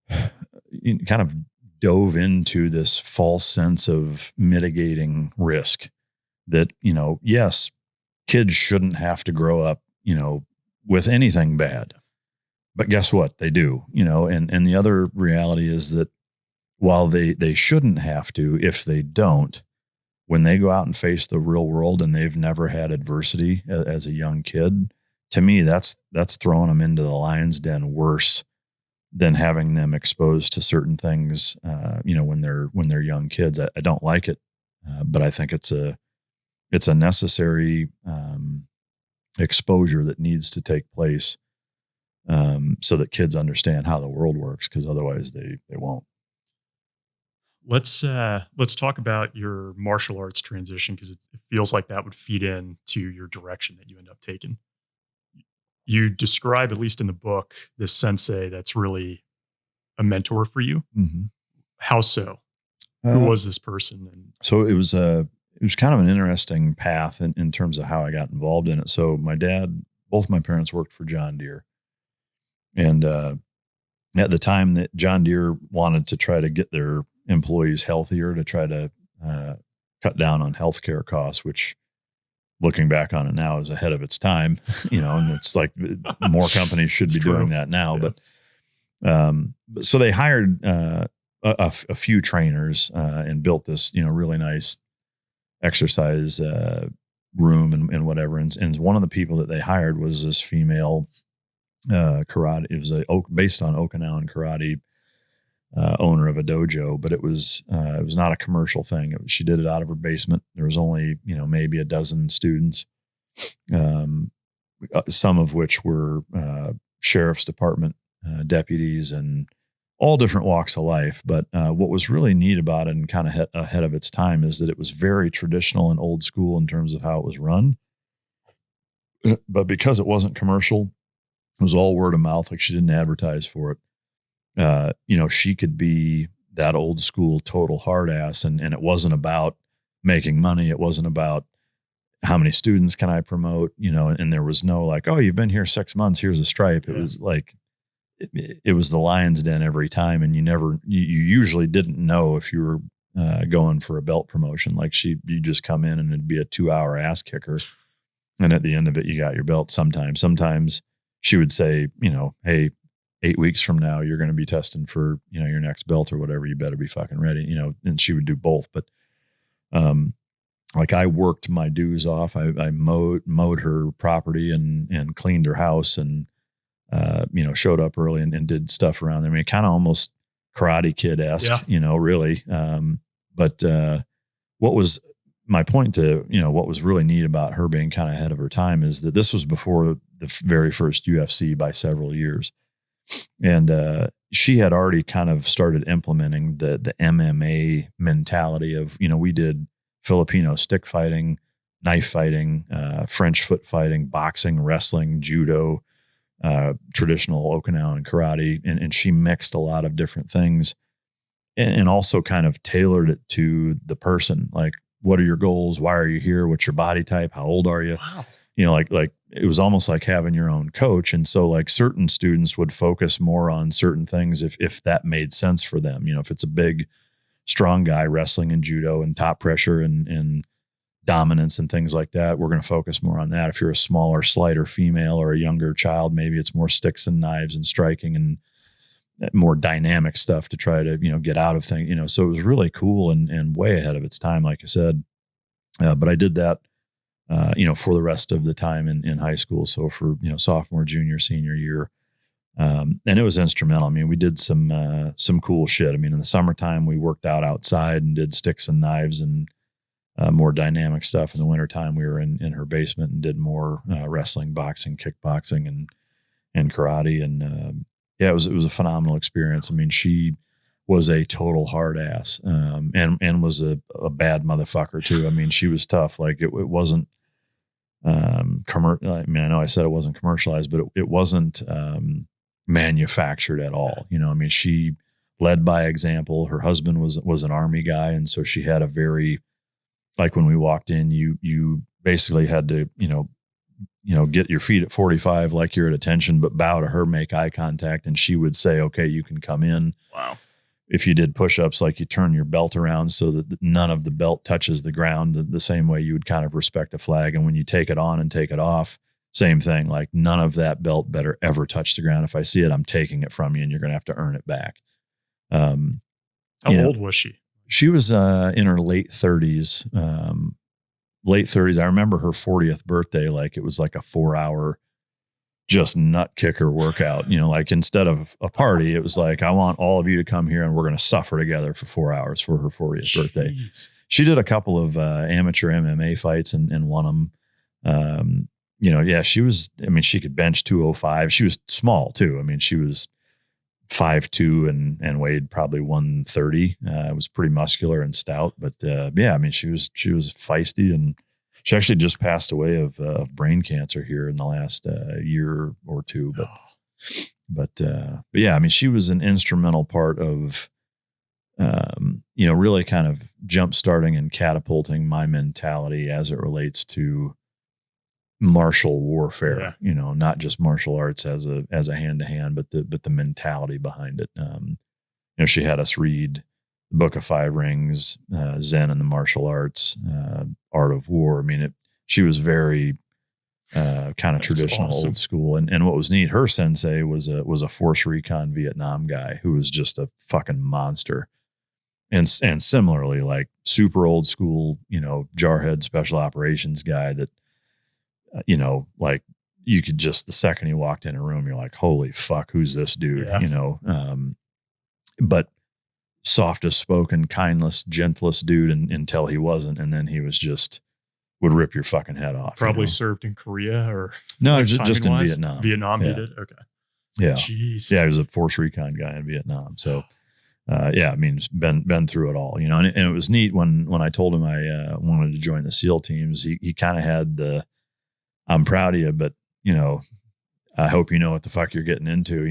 kind of dove into this false sense of mitigating risk that, yes, kids shouldn't have to grow up, with anything bad, but guess what? They do, and the other reality is that while they shouldn't have to, if they don't, when they go out and face the real world and they've never had adversity as a young kid, to me, that's throwing them into the lion's den worse than having them exposed to certain things, when they're young kids. I don't like it, but I think it's a necessary exposure that needs to take place, so that kids understand how the world works, because otherwise they won't. Let's talk about your martial arts transition, because it feels like that would feed into your direction that you end up taking. You describe, at least in the book, this sensei that's really a mentor for you. Mm-hmm. How so? Who was this person? And so it was kind of an interesting path in terms of how I got involved in it. So my dad, both my parents worked for John Deere, and at the time that John Deere wanted to try to get their employees healthier, to try to cut down on healthcare costs, which, looking back on it now, is ahead of its time, and it's like more companies should be doing that now. Yeah. But so they hired a few trainers and built this, really nice exercise room and whatever. And one of the people that they hired was this female karate. It was based on Okinawan karate, owner of a dojo, but it was not a commercial thing. She did it out of her basement. There was only, maybe a dozen students, some of which were sheriff's department deputies and all different walks of life. But what was really neat about it and kind of ahead of its time is that it was very traditional and old school in terms of how it was run. But because it wasn't commercial, it was all word of mouth. Like, she didn't advertise for it. She could be that old school total hard ass, and it wasn't about making money. It wasn't about how many students can I promote, and there was no like, oh, you've been here 6 months, here's a stripe. It was like, it was the lion's den every time. And you usually didn't know if you were going for a belt promotion. Like, you just come in and it'd be a 2-hour ass kicker. And at the end of it, you got your belt. Sometimes she would say, hey, 8 weeks from now, you're going to be testing for, your next belt or whatever. You better be fucking ready, and she would do both. But, like, I worked my dues off. I mowed her property and cleaned her house and, showed up early and did stuff around there. I mean, kind of almost Karate Kid-esque, really. But what was my point to, what was really neat about her being kind of ahead of her time is that this was before the very first UFC by several years. And she had already kind of started implementing the MMA mentality of, we did Filipino stick fighting, knife fighting, French foot fighting, boxing, wrestling, judo, traditional Okinawan karate. And she mixed a lot of different things and also kind of tailored it to the person. Like, what are your goals? Why are you here? What's your body type? How old are you? Wow. Like it was almost like having your own coach. And so, like, certain students would focus more on certain things if that made sense for them. If it's a big, strong guy wrestling and judo and top pressure and dominance and things like that, we're going to focus more on that. If you're a smaller, slighter female or a younger child, maybe it's more sticks and knives and striking and more dynamic stuff to try to, get out of things, so it was really cool and way ahead of its time, like I said. But I did that, for the rest of the time in high school. So for, sophomore, junior, senior year, And it was instrumental. I mean, we did some cool shit. I mean, in the summertime, we worked out outside and did sticks and knives and more dynamic stuff. In the wintertime, we were in her basement and did more wrestling, boxing, kickboxing, and karate. And yeah, it was a phenomenal experience. I mean, she was a total hard ass, and was a bad motherfucker too. I mean, she was tough. Like it wasn't I mean, I know I said it wasn't commercialized, but it wasn't manufactured at all. You know, I mean, she led by example. Her husband was an Army guy, and so she had a very, like when we walked in, you basically had to, get your feet at 45 like you're at attention, but bow to her, make eye contact, and she would say, okay, you can come in. Wow. If you did push-ups, like you turn your belt around so that none of the belt touches the ground, the same way you would kind of respect a flag. And when you take it on and take it off, same thing, like none of that belt better ever touch the ground. If I see it, I'm taking it from you and you're going to have to earn it back. How old was she? She was in her late 30s. Late 30s. I remember her 40th birthday, like it was like a 4-hour just nut kicker workout. Like instead of a party, it was like, I want all of you to come here and we're going to suffer together for 4 hours for her 40th birthday. She did a couple of amateur MMA fights and won them. Yeah, she was, I mean, she could bench 205. She was small too. I mean, she was 5'2" and weighed probably 130. It was pretty muscular and stout, but yeah, I mean, she was feisty, and she actually just passed away of brain cancer here in the last year or two. But yeah, I mean, she was an instrumental part of, really kind of jump starting and catapulting my mentality as it relates to martial warfare. Yeah. Not just martial arts as a hand to hand, but the mentality behind it. She had us read the Book of Five Rings, Zen and the Martial Arts, Art of War. I mean, she was very kind of traditional, awesome. Old school. And what was neat, her sensei was a Force Recon Vietnam guy who was just a fucking monster. And similarly, like super old school, jarhead special operations guy that, like you could just, the second he walked in a room, you're like, holy fuck, who's this dude? Yeah. But softest spoken, kindest, gentlest dude until he wasn't. And then he was would rip your fucking head off. Probably served in Korea or no, just in Vietnam. Vietnam, yeah. He did? Okay. Yeah. Jeez. Yeah, he was a Force Recon guy in Vietnam. So yeah, I mean, it's been through it all, and it was neat when I told him I wanted to join the SEAL teams. He kind of had the, I'm proud of you, but I hope you know what the fuck you're getting into.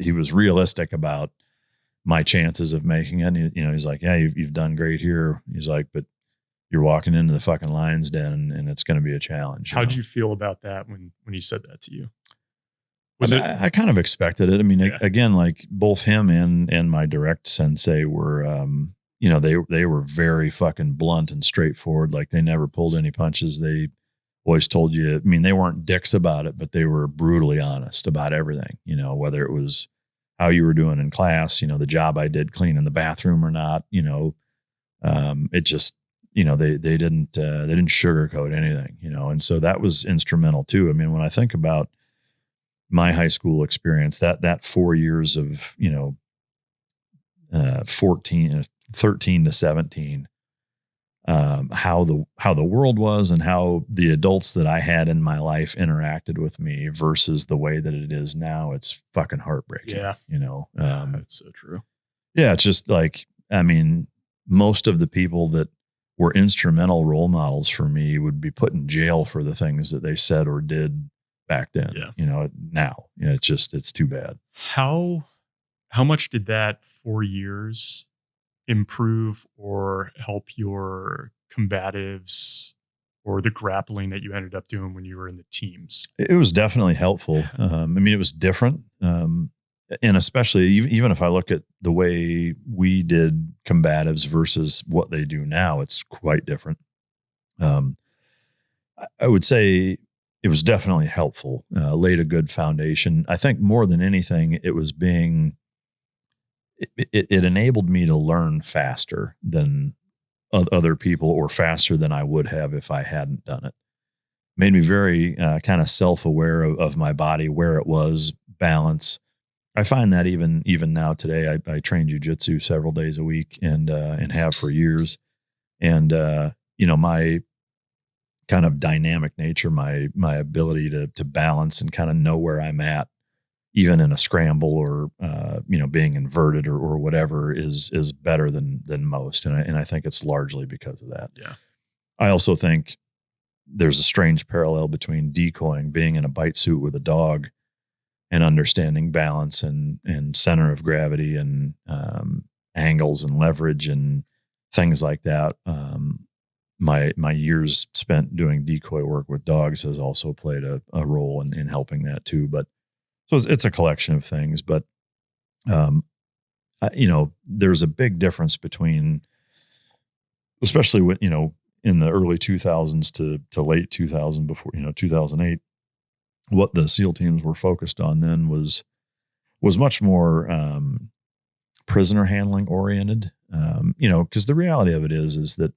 He was realistic about my chances of making it. He's like, yeah, you've done great here. He's like, but you're walking into the fucking lion's den and it's going to be a challenge. How'd you feel about that when he said that to you? I kind of expected it. I mean, Yeah. Again, like both him and my direct sensei were, they were very fucking blunt and straightforward. Like they never pulled any punches. They always told you, I mean, they weren't dicks about it, but they were brutally honest about everything, whether it was how you were doing in class, the job I did cleaning the bathroom or not, it just, they didn't sugarcoat anything, and so that was instrumental too. I mean, when I think about my high school experience, that 4 years of, 13 to 17, how the world was and how the adults that I had in my life interacted with me versus the way that it is now, it's fucking heartbreaking. Yeah. That's so true. Yeah. It's just like, I mean, most of the people that were instrumental role models for me would be put in jail for the things that they said or did back then. Yeah. Now, it's too bad. How much did that 4 years improve or help your combatives or the grappling that you ended up doing when you were in the teams? It was definitely helpful. I mean, it was different. And especially even if I look at the way we did combatives versus what they do now, it's quite different. I would say it was definitely helpful, laid a good foundation. I think more than anything, it was it enabled me to learn faster than other people or faster than I would have if I hadn't done it. Made me very kind of self-aware of my body, where it was, balance, I find that even now today, I train jujitsu several days a week and have for years. And, my kind of dynamic nature, my ability to balance and kind of know where I'm at, even in a scramble or, being inverted or whatever is better than most. And I think it's largely because of that. Yeah. I also think there's a strange parallel between decoying, being in a bite suit with a dog, and understanding balance and center of gravity and angles and leverage and things like that. My years spent doing decoy work with dogs has also played a role in helping that too. But so it's a collection of things. But there's a big difference between, especially with in the early 2000s to late 2000, before 2008. What the SEAL teams were focused on then was much more prisoner handling oriented. Because the reality of it is that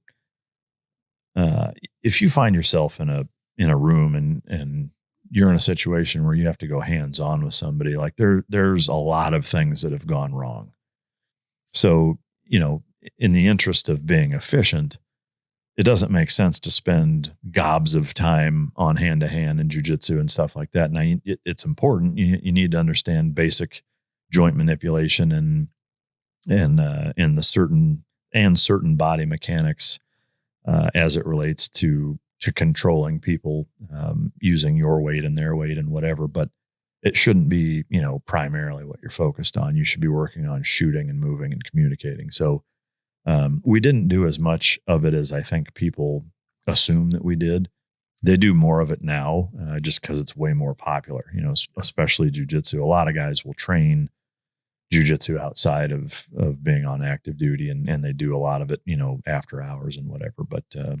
if you find yourself in a room and you're in a situation where you have to go hands on with somebody, like there's a lot of things that have gone wrong. So in the interest of being efficient, it doesn't make sense to spend gobs of time on hand-to-hand and jujitsu and stuff like that. Now, it's important. You need to understand basic joint manipulation and the certain body mechanics as it relates to controlling people using your weight and their weight and whatever. But it shouldn't be primarily what you're focused on. You should be working on shooting and moving and communicating. So. We didn't do as much of it as I think people assume that we did. They do more of it now, just because it's way more popular, especially jujitsu. A lot of guys will train jujitsu outside of being on active duty, and they do a lot of it, after hours and whatever. But, it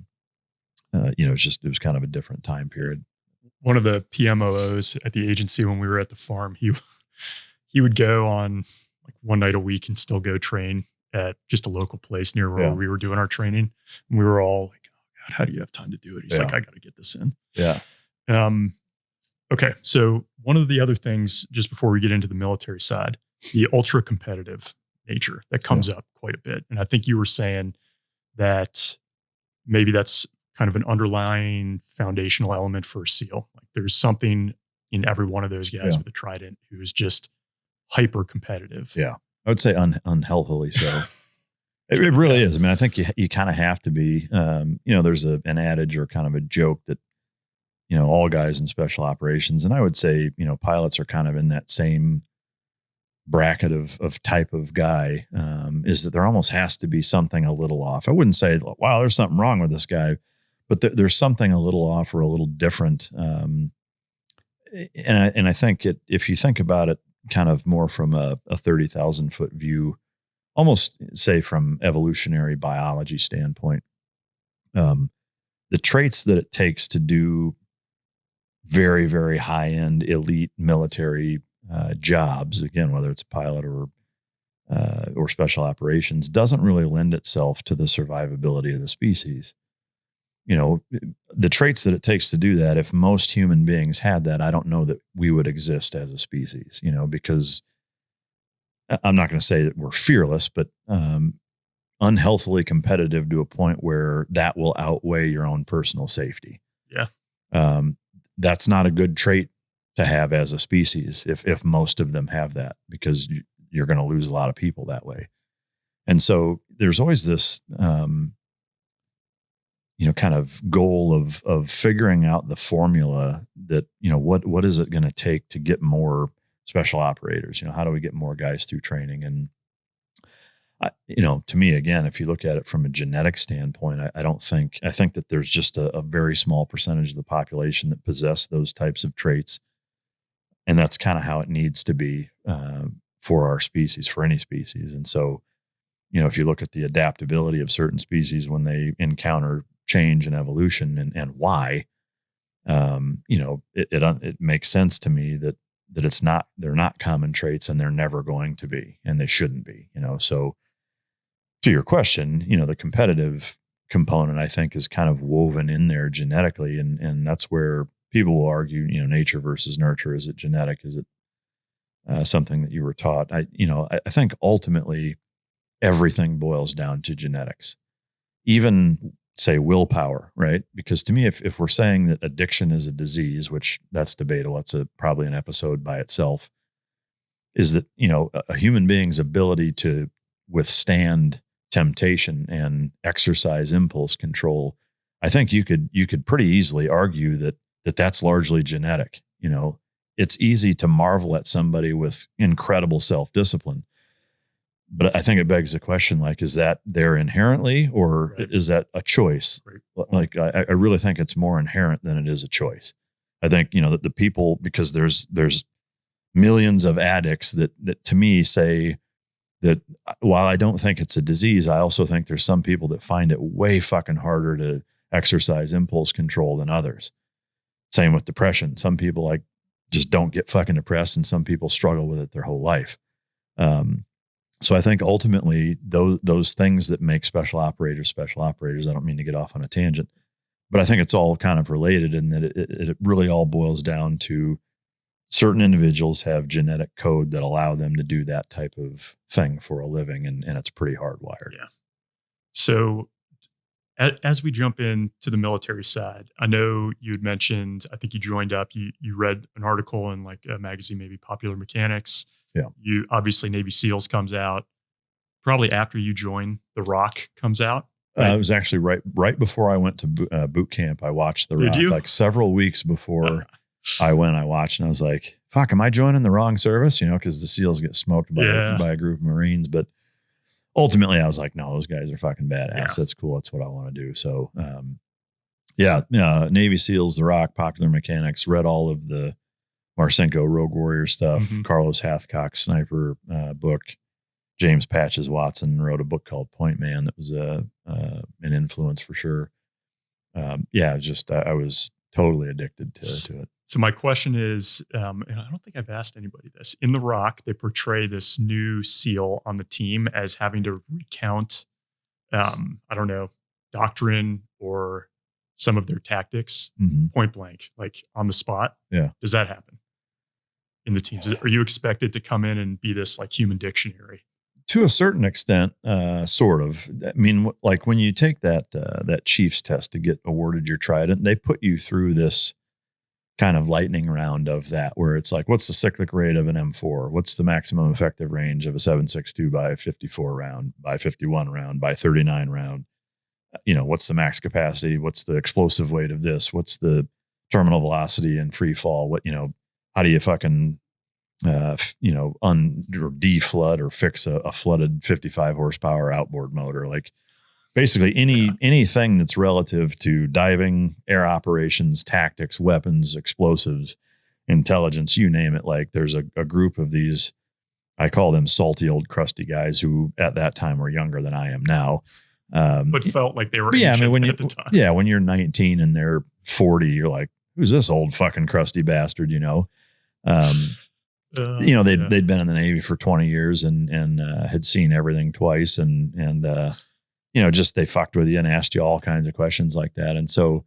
was kind of a different time period. One of the PMOs at the agency when we were at the farm, he would go on like one night a week and still go train at just a local place near where we were doing our training. And we were all like, oh God, how do you have time to do it? He's like, I got to get this in. Yeah. Okay. So one of the other things, just before we get into the military side, the ultra competitive nature that comes up quite a bit. And I think you were saying that maybe that's kind of an underlying foundational element for a SEAL. Like there's something in every one of those guys with a Trident who's just hyper competitive. Yeah. I would say unhealthily so. It really is. I mean, I think you kind of have to be. There's an adage or kind of a joke that all guys in special operations, and I would say pilots are kind of in that same bracket of type of guy. Is that there almost has to be something a little off. I wouldn't say, wow, there's something wrong with this guy, but there's something a little off or a little different. And I think if you think about it kind of more from a 30,000 foot view, almost say from evolutionary biology standpoint, the traits that it takes to do very, very high end elite military jobs, again, whether it's a pilot or special operations, doesn't really lend itself to the survivability of the species. The traits that it takes to do that, if most human beings had that, I don't know that we would exist as a species, because I'm not going to say that we're fearless, but unhealthily competitive to a point where that will outweigh your own personal safety. Yeah. That's not a good trait to have as a species if most of them have that, because you're going to lose a lot of people that way. And so there's always this, kind of goal of figuring out the formula that, what is it going to take to get more special operators? How do we get more guys through training? And, to me, again, if you look at it from a genetic standpoint, I think that there's just a very small percentage of the population that possess those types of traits. And that's kind of how it needs to be for our species, for any species. And so, if you look at the adaptability of certain species when they encounter change and evolution and why, it makes sense to me that they're not common traits, and they're never going to be, and they shouldn't be, so to your question, the competitive component, I think, is kind of woven in there genetically. And that's where people will argue, nature versus nurture. Is it genetic? Is it something that you were taught. I think ultimately everything boils down to genetics, even say willpower, right? Because to me, if we're saying that addiction is a disease, which that's debatable, it's probably an episode by itself, is that, a human being's ability to withstand temptation and exercise impulse control, I think you could pretty easily argue that's largely genetic. It's easy to marvel at somebody with incredible self-discipline, but I think it begs the question, like, is that there inherently, or is that a choice? Right. Like, I really think it's more inherent than it is a choice. I think, that the people, because there's millions of addicts that to me say that while I don't think it's a disease, I also think there's some people that find it way fucking harder to exercise impulse control than others. Same with depression. Some people like just don't get fucking depressed, and some people struggle with it their whole life. So I think ultimately those things that make special operators, I don't mean to get off on a tangent, but I think it's all kind of related in that it really all boils down to certain individuals have genetic code that allow them to do that type of thing for a living. And it's pretty hardwired. Yeah. So as we jump into the military side, I know you had mentioned, I think you joined up, you read an article in like a magazine, maybe Popular Mechanics. Yeah. You obviously Navy SEALs comes out probably after you join. The Rock comes out. Right? It was actually right before I went to boot camp. I watched The Rock like several weeks before I watched, and I was like, fuck, am I joining the wrong service? Because the SEALs get smoked by a group of Marines. But ultimately I was like, no, those guys are fucking badass. Yeah. That's cool. That's what I want to do. So, Navy SEALs, The Rock, Popular Mechanics, read all of the Marcinko Rogue Warrior stuff, Carlos Hathcock's sniper book. James Patches Watson wrote a book called Point Man that was an influence for sure. I was totally addicted to it. So my question is, and I don't think I've asked anybody this. In The Rock, they portray this new SEAL on the team as having to recount, doctrine or some of their tactics, point blank, like on the spot. Yeah. Does that happen in the teams? Are you expected to come in and be this like human dictionary? To a certain extent, sort of. I mean, like when you take that Chiefs test to get awarded your Trident, they put you through this kind of lightning round of that, where it's like, what's the cyclic rate of an M4? What's the maximum effective range of a 7.62 by 54 round, by 51 round, by 39 round? What's the max capacity? What's the explosive weight of this? What's the terminal velocity and free fall? How do you fucking, deflood or fix a flooded 55 horsepower outboard motor? Like basically anything that's relative to diving, air operations, tactics, weapons, explosives, intelligence, you name it. Like there's a group of these, I call them salty old crusty guys who at that time were younger than I am now. But felt like they were at the time. Yeah, when you're 19 and they're 40, you're like, who's this old fucking crusty bastard, They'd been in the Navy for 20 years and had seen everything twice and just they fucked with you and asked you all kinds of questions like that. And so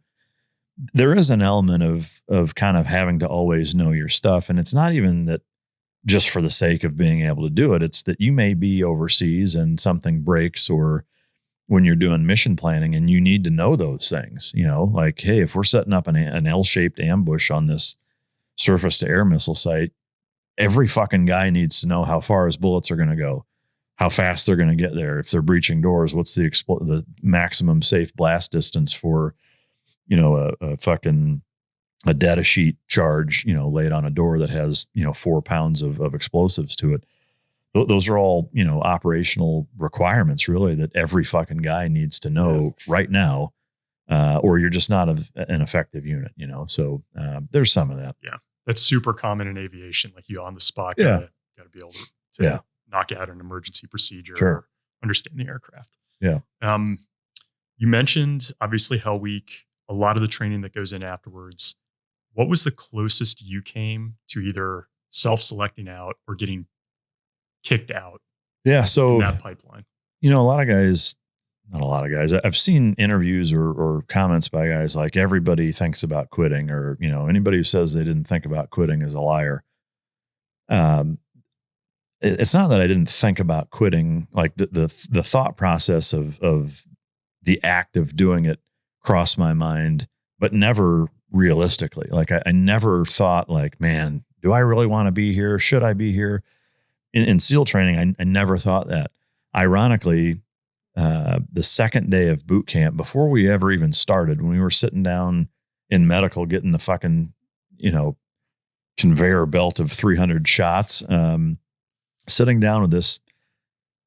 there is an element of kind of having to always know your stuff. And it's not even that just for the sake of being able to do it. It's that you may be overseas and something breaks, or when you're doing mission planning and you need to know those things, like, hey, if we're setting up an L-shaped ambush on this surface to air missile site, every fucking guy needs to know how far his bullets are going to go, how fast they're going to get there. If they're breaching doors, what's the maximum safe blast distance for, a data sheet charge, laid on a door that has, 4 pounds of explosives to it. Those are all, operational requirements really that every fucking guy needs to know right now, or you're just not an effective unit, So there's some of that. Yeah. That's super common in aviation. Like you on the spot, gotta be able to knock out an emergency procedure, or understand the aircraft. Yeah. You mentioned obviously Hell Week, a lot of the training that goes in afterwards. What was the closest you came to either self-selecting out or getting kicked out? Yeah. So in that pipeline, not a lot of guys. I've seen interviews or comments by guys like everybody thinks about quitting, or, anybody who says they didn't think about quitting is a liar. it's not that I didn't think about quitting. Like the thought process of the act of doing it crossed my mind, but never realistically. Like I never thought like, man, do I really want to be here? Should I be here? In SEAL training, I never thought that. Ironically, the second day of boot camp, before we ever even started, when we were sitting down in medical, getting the fucking, conveyor belt of 300 shots, sitting down with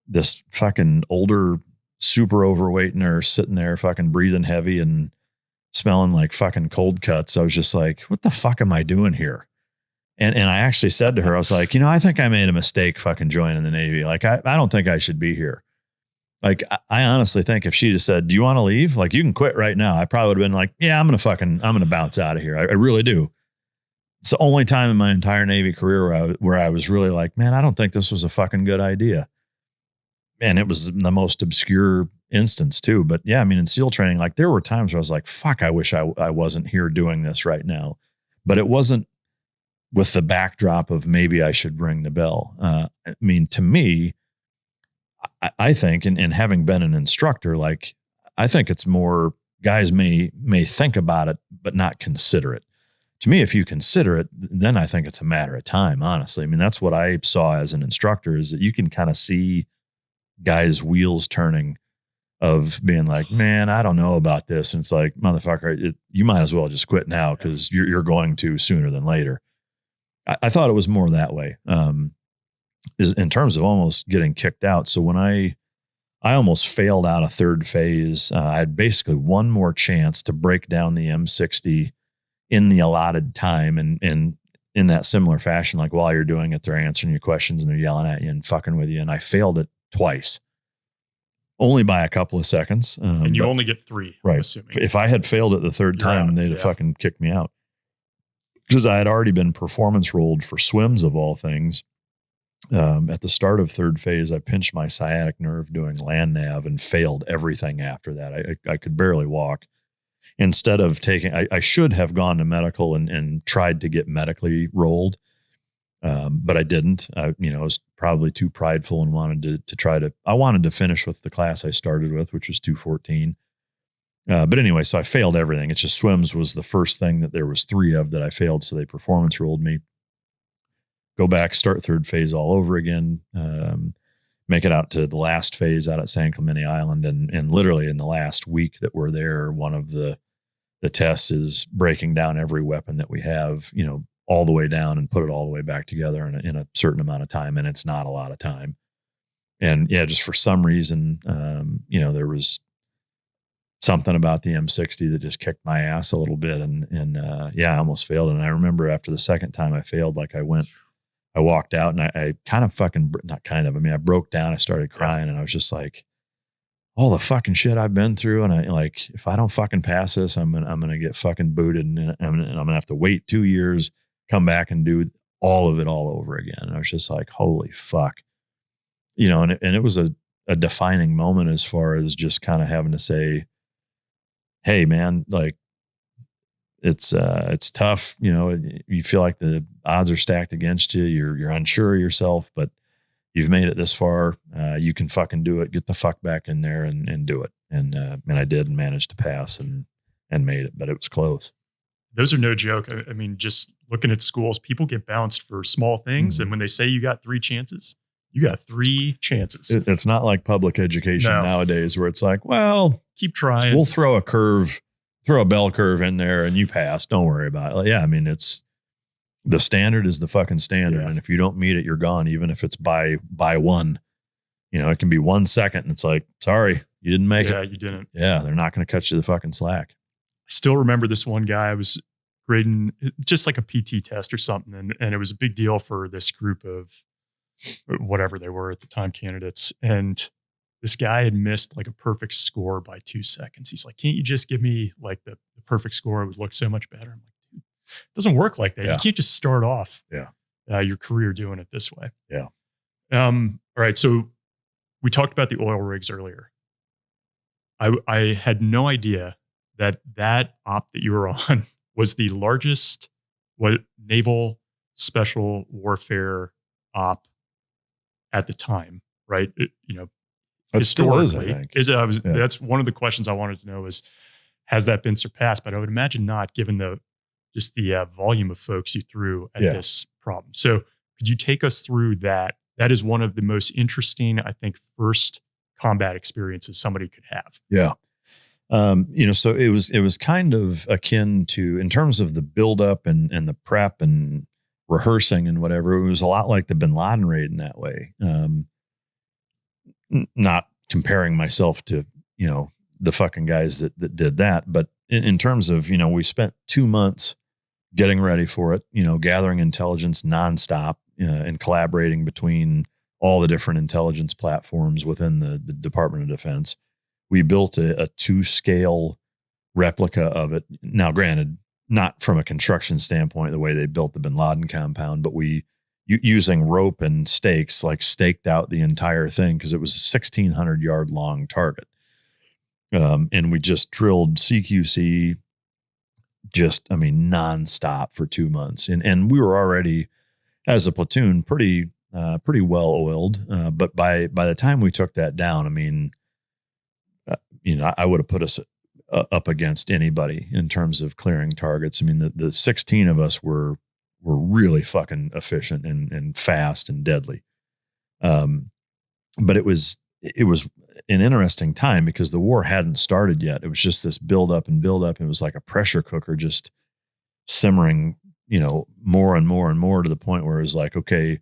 this fucking older, super overweight nurse sitting there fucking breathing heavy and smelling like fucking cold cuts. I was just like, what the fuck am I doing here? And I actually said to her, I was like, I think I made a mistake fucking joining the Navy. Like, I don't think I should be here. Like, I honestly think if she just said, do you want to leave? Like, you can quit right now. I probably would have been like, yeah, I'm going to bounce out of here. I really do. It's the only time in my entire Navy career where I was really like, man, I don't think this was a fucking good idea. And it was the most obscure instance too. But yeah, I mean, in SEAL training, like there were times where I was like, fuck, I wish I wasn't here doing this right now. But it wasn't with the backdrop of maybe I should ring the bell. I mean, to me, I think, and having been an instructor, like, I think it's more guys may think about it, but not consider it. To me, if you consider it, then I think it's a matter of time, honestly. I mean, that's what I saw as an instructor, is that you can kind of see guys' wheels turning of being like, man, I don't know about this. And it's like, motherfucker, you might as well just quit now, because you're going to sooner than later. I thought it was more that way, is in terms of almost getting kicked out. So when I almost failed out a third phase, I had basically one more chance to break down the M60 in the allotted time. And in that similar fashion, like while you're doing it, they're answering your questions and they're yelling at you and fucking with you. And I failed it twice, only by a couple of seconds. And you only get 3, right? I'm assuming. If I had failed it the third time, they'd have fucking kicked me out, because I had already been performance rolled for swims of all things. At the start of third phase, I pinched my sciatic nerve doing land nav and failed everything after that. I could barely walk. Instead of taking, I should have gone to medical and tried to get medically rolled. But I didn't. I was probably too prideful and wanted I wanted to finish with the class I started with, which was 214. But anyway, so I failed everything. It's just swims was the first thing that there was 3 of that I failed. So they performance rolled me. Go back, start third phase all over again, make it out to the last phase out at San Clemente Island. And literally in the last week that we're there, one of the tests is breaking down every weapon that we have, all the way down and put it all the way back together in a certain amount of time. And it's not a lot of time. And yeah, just for some reason, there was something about the M60 that just kicked my ass a little bit. And I almost failed. And I remember after the second time I failed, like I walked out and I kind of I broke down. I started crying and I was just like, all the fucking shit I've been through. And if I don't fucking pass this, I'm going to get fucking booted and I'm going to have to wait 2 years, come back and do all of it all over again. And I was just like, holy fuck, and it was a defining moment as far as just kind of having to say, hey man, like, it's tough. You feel like the odds are stacked against you. You're unsure of yourself, but you've made it this far. You can fucking do it. Get the fuck back in there and do it. And I did and managed to pass and made it, but it was close. Those are no joke. I mean, just looking at schools, people get bounced for small things. Mm-hmm. And when they say you got 3 chances, you got 3 chances. It's not like public education nowadays where it's like, well, keep trying. We'll throw a bell curve in there and you pass. Don't worry about it. Like, yeah. I mean, it's the standard is the fucking standard. Yeah. And if you don't meet it, you're gone. Even if it's by 1, it can be 1 second and it's like, sorry, you didn't make it. Yeah, you didn't. Yeah. They're not going to cut you the fucking slack. I still remember this one guy. I was grading just like a PT test or something. And it was a big deal for this group of whatever they were at the time, candidates. And this guy had missed like a perfect score by 2 seconds. He's like, can't you just give me like the perfect score? It would look so much better. I'm like, dude, it doesn't work like that. Yeah. You can't just start off your career doing it this way. Yeah. All right. So we talked about the oil rigs earlier. I had no idea that op that you were on was the largest Naval Special Warfare op at the time, right? It still is, I historically, think. that's one of the questions I wanted to know is, has that been surpassed? But I would imagine not, given the volume of folks you threw at this problem. So could you take us through that? That is one of the most interesting, I think, first combat experiences somebody could have. Yeah. So it was kind of akin to, in terms of the buildup and the prep and rehearsing and whatever, it was a lot like the Bin Laden raid in that way. Not comparing myself to, the fucking guys that did that, but in terms of, we spent 2 months getting ready for it, gathering intelligence nonstop, and collaborating between all the different intelligence platforms within the Department of Defense. We built a 2-scale replica of it. Now, granted, not from a construction standpoint, the way they built the Bin Laden compound, but we, using rope and stakes, like staked out the entire thing because it was a 1,600 yard long target. And we just drilled CQC nonstop for 2 months. And we were already, as a platoon, pretty well oiled. But by the time we took that down, I would have put us up against anybody in terms of clearing targets. The 16 of us were really fucking efficient and fast and deadly. But it was an interesting time because the war hadn't started yet. It was just this build up. It was like a pressure cooker just simmering, more and more and more, to the point where it was like, okay.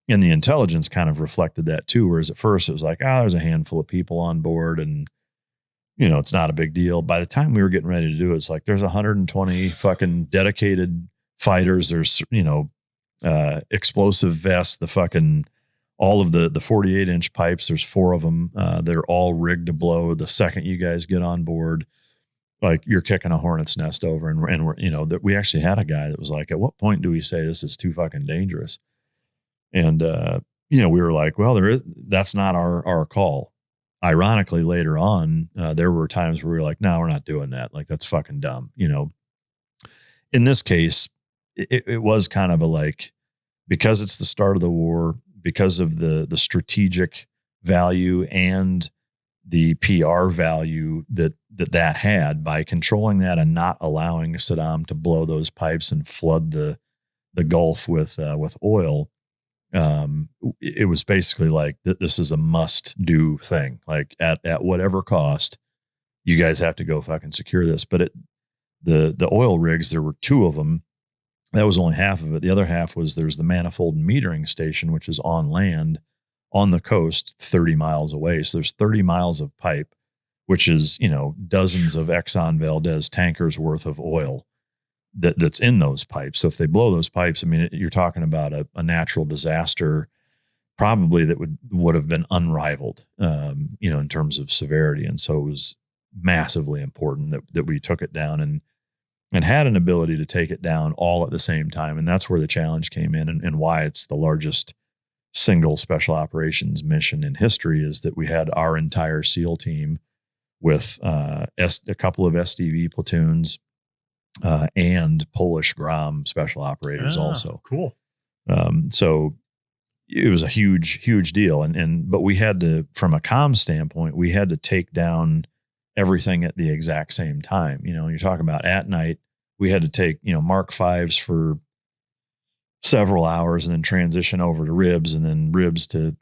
And the intelligence kind of reflected that too. Whereas at first it was like, there's a handful of people on board and, it's not a big deal. By the time we were getting ready to do it, it's like there's 120 fucking dedicated fighters. There's, explosive vests, all of the 48-inch pipes. There's 4 of them. They're all rigged to blow the second you guys get on board. Like you're kicking a hornet's nest over. And we're, that we actually had a guy that was like, at what point do we say this is too fucking dangerous? And, we were like, well, that's not our call. Ironically, later on, there were times where we were like, no, we're not doing that. Like, that's fucking dumb. In this case, it was kind of because it's the start of the war, because of the strategic value and the PR value that had, by controlling that and not allowing Saddam to blow those pipes and flood the Gulf with oil. It was basically like this is a must do thing. Like at whatever cost, you guys have to go fucking secure this. But the oil rigs, there were 2 of them. That was only half of it. The other half was there's the manifold and metering station, which is on land on the coast 30 miles away. So there's 30 miles of pipe, which is, dozens of Exxon Valdez tankers worth of oil that's in those pipes. So if they blow those pipes, you're talking about a natural disaster, probably that would have been unrivaled, in terms of severity. And so it was massively important that we took it down and had an ability to take it down all at the same time. And that's where the challenge came in, and why it's the largest single special operations mission in history, is that we had our entire SEAL team with a couple of SDV platoons, and Polish Grom special operators also. Cool. So it was a huge deal. But we had to, from a comm standpoint, we had to take down everything at the exact same time. You're talking about at night, we had to take, Mark 5s for several hours and then transition over to ribs, and then ribs to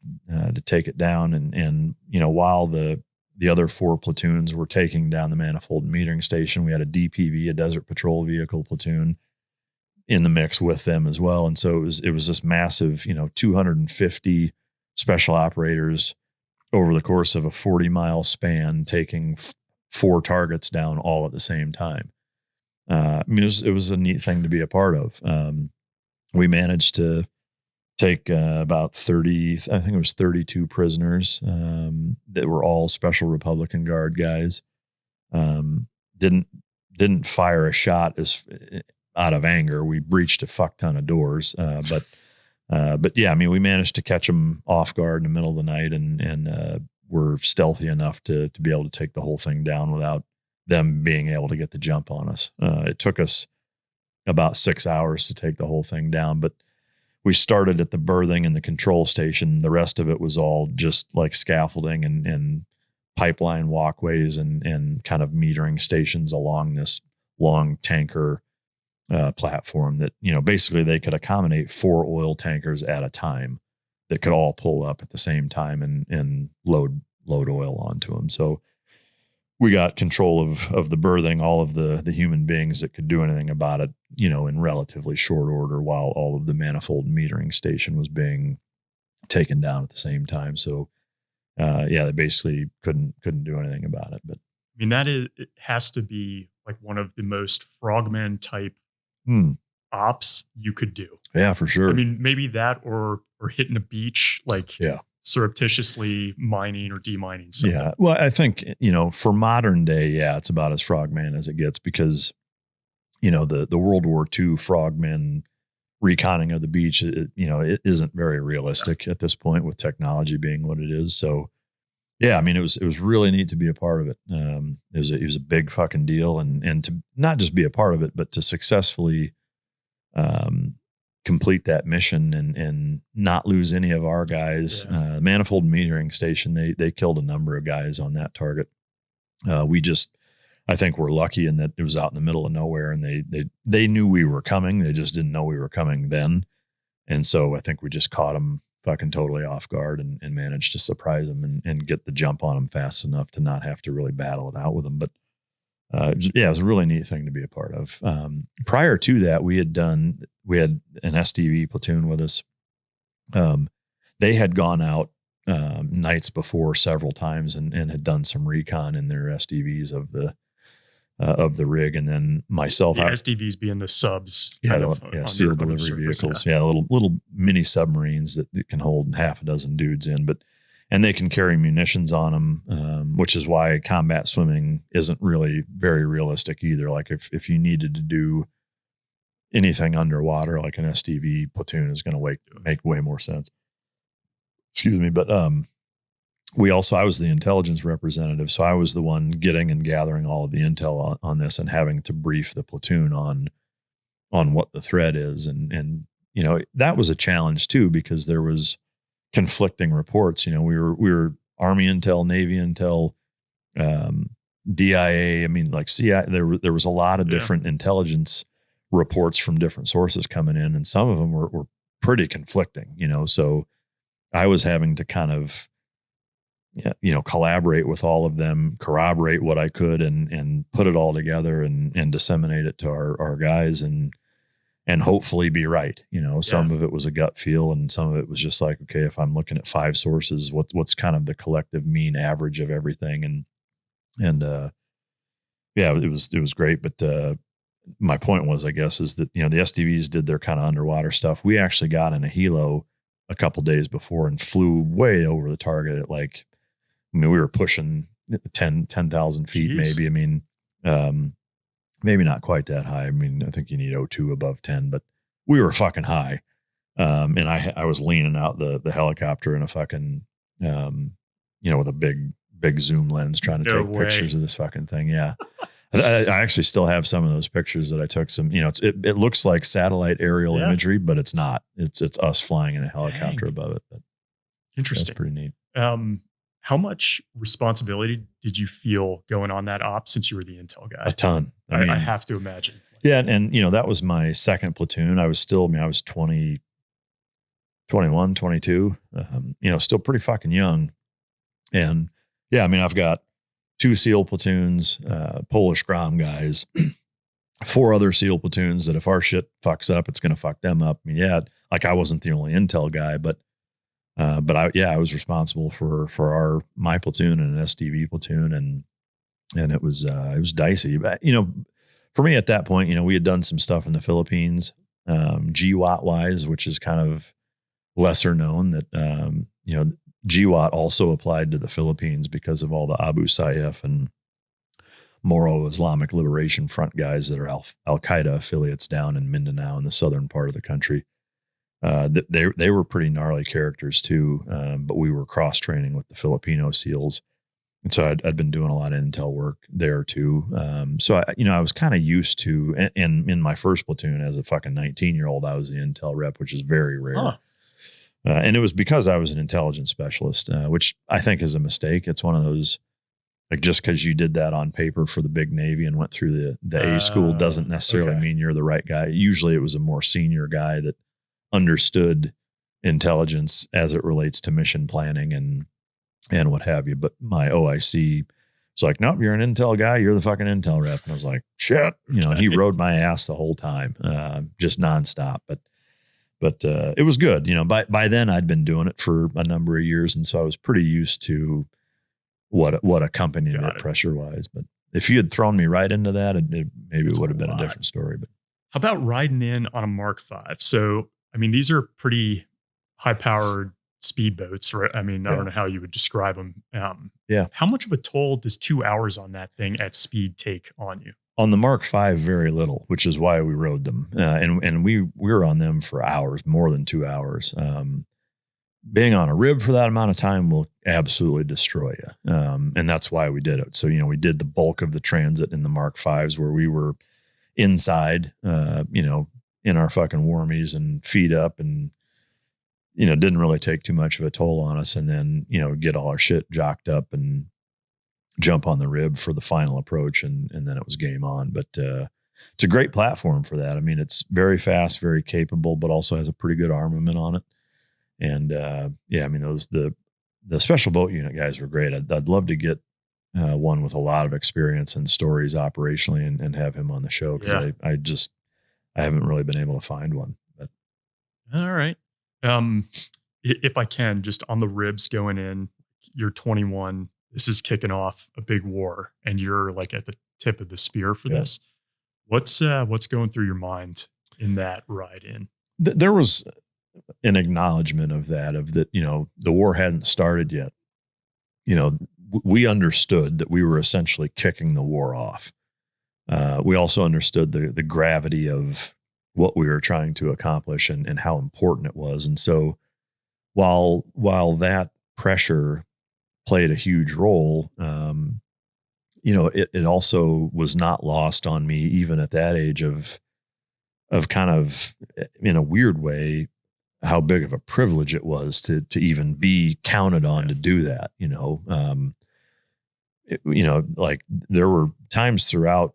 take it down. And while the other 4 platoons were taking down the manifold and metering station, we had a DPV, a Desert Patrol Vehicle platoon, in the mix with them as well. And so it was this massive, 250 special operators over the course of a 40-mile span, taking 4 targets down all at the same time. It was a neat thing to be a part of. We managed to take about 30, I think it was 32 prisoners that were all Special Republican Guard guys. Didn't fire a shot out of anger. We breached a fuck ton of doors, but yeah, we managed to catch them off guard in the middle of the night, and were stealthy enough to be able to take the whole thing down without them being able to get the jump on us. It took us about 6 hours to take the whole thing down, but we started at the berthing and the control station. The rest of it was all just like scaffolding and pipeline walkways and kind of metering stations along this long tanker platform that, basically they could accommodate 4 oil tankers at a time that could all pull up at the same time and load oil onto them. So we got control of the berthing, all of the human beings that could do anything about it, in relatively short order, while all of the manifold metering station was being taken down at the same time. So, they basically couldn't do anything about it. But I mean, it has to be like one of the most frogman type ops you could do. Yeah, for sure. I mean, maybe that or hitting a beach, like surreptitiously mining or demining something. Yeah. Well, I think, for modern day, it's about as frogman as it gets, because, the World War II frogmen reconning of the beach, it isn't very realistic at this point with technology being what it is. So, yeah, I mean, it was really neat to be a part of it. It was a big fucking deal, and to not just be a part of it, but to successfully complete that mission and not lose any of our guys. Manifold metering station, they killed a number of guys on that target. I think we're lucky in that it was out in the middle of nowhere, and they knew we were coming. They just didn't know we were coming then. And so I think we just caught them fucking totally off guard and managed to surprise them and get the jump on them fast enough to not have to really battle it out with them. But it was a really neat thing to be a part of. Prior to that, we had an SDV platoon with us. They had gone out nights before several times and had done some recon in their SDVs of the rig. And then myself, SDVs being the subs, sealed delivery vehicles. Little mini submarines that can hold half a dozen dudes in, and they can carry munitions on them, which is why combat swimming isn't really very realistic either. Like if you needed to do anything underwater, like an SDV platoon is going to make way more sense. Excuse me. But I was the intelligence representative. So I was the one getting and gathering all of the intel on this and having to brief the platoon on what the threat is. And that was a challenge too, because there was conflicting reports. We were Army intel, Navy intel, DIA. I mean, like CIA, there was a lot of different intelligence reports from different sources coming in, and some of them were pretty conflicting, so I was having to kind of, collaborate with all of them, corroborate what I could and put it all together and disseminate it to our guys and hopefully be right. Some of it was a gut feel, and some of it was just like, okay, if I'm looking at 5 sources, what's kind of the collective mean average of everything. It was great. But, my point was, I guess, is that, the SDVs did their kind of underwater stuff. We actually got in a helo a couple days before and flew way over the target at we were pushing 10,000 feet. Jeez. Maybe. I mean, maybe not quite that high. I mean, I think you need O2 above 10, but we were fucking high. And I was leaning out the helicopter in a fucking, with a big zoom lens trying to take pictures of this fucking thing. Yeah. I actually still have some of those pictures that I took. It looks like satellite aerial imagery, but it's not. It's us flying in a helicopter above it. But interesting. That's pretty neat. How much responsibility did you feel going on that op since you were the intel guy? A ton. I have to imagine. Yeah. And that was my second platoon. I was 20, 21, 22, still pretty fucking young. And I've got 2 SEAL platoons, Polish Grom guys, 4 other SEAL platoons that if our shit fucks up, it's going to fuck them up. I mean, I wasn't the only intel guy, but I was responsible for my platoon and an SDV platoon. And it was dicey, but, for me at that point, we had done some stuff in the Philippines, GWAT wise, which is kind of lesser known that, GWAT also applied to the Philippines because of all the Abu Sayyaf and Moro Islamic Liberation Front guys that are Al-Qaeda affiliates down in Mindanao in the southern part of the country. They were pretty gnarly characters too, but we were cross-training with the Filipino SEALs. And so I'd been doing a lot of intel work there too. So I was kind of used to, and in my first platoon as a fucking 19-year-old, I was the intel rep, which is very rare. Huh. And it was because I was an intelligence specialist, which I think is a mistake. It's one of those, like, just because you did that on paper for the big Navy and went through the A school doesn't necessarily mean you're the right guy. Usually it was a more senior guy that understood intelligence as it relates to mission planning and what have you. But my OIC was like, nope, you're an intel guy. You're the fucking intel rep. And I was like, shit, and he rode my ass the whole time, just nonstop. But it was good. By then I'd been doing it for a number of years. And so I was pretty used to what accompanied it pressure wise. But if you had thrown me right into that, maybe it would have been a different story. But how about riding in on a Mark V? So, I mean, these are pretty high powered speedboats, right? I mean, I don't know how you would describe them. How much of a toll does 2 hours on that thing at speed take on you? On the Mark V, very little, which is why we rode them. And we were on them for hours, more than 2 hours. Being on a rib for that amount of time will absolutely destroy you. And that's why we did it. So, we did the bulk of the transit in the Mark Vs where we were inside, in our fucking warmies and feet up, and, didn't really take too much of a toll on us. And then, get all our shit jocked up and jump on the rib for the final approach. And then it was game on. But it's a great platform for that. I mean, it's very fast, very capable, but also has a pretty good armament on it. And the special boat unit guys were great. I'd love to get one with a lot of experience and stories operationally and have him on the show, because I haven't really been able to find one. But all right. If I can, just on the ribs going in, you're 21. This is kicking off a big war, and you're like at the tip of the spear for this. What's going through your mind in that ride in? There was an acknowledgement of that, the war hadn't started yet. We understood that we were essentially kicking the war off. We also understood the gravity of what we were trying to accomplish and how important it was. And so while that pressure played a huge role, it also was not lost on me, even at that age, of kind of, in a weird way, how big of a privilege it was to even be counted on to do that. Like there were times throughout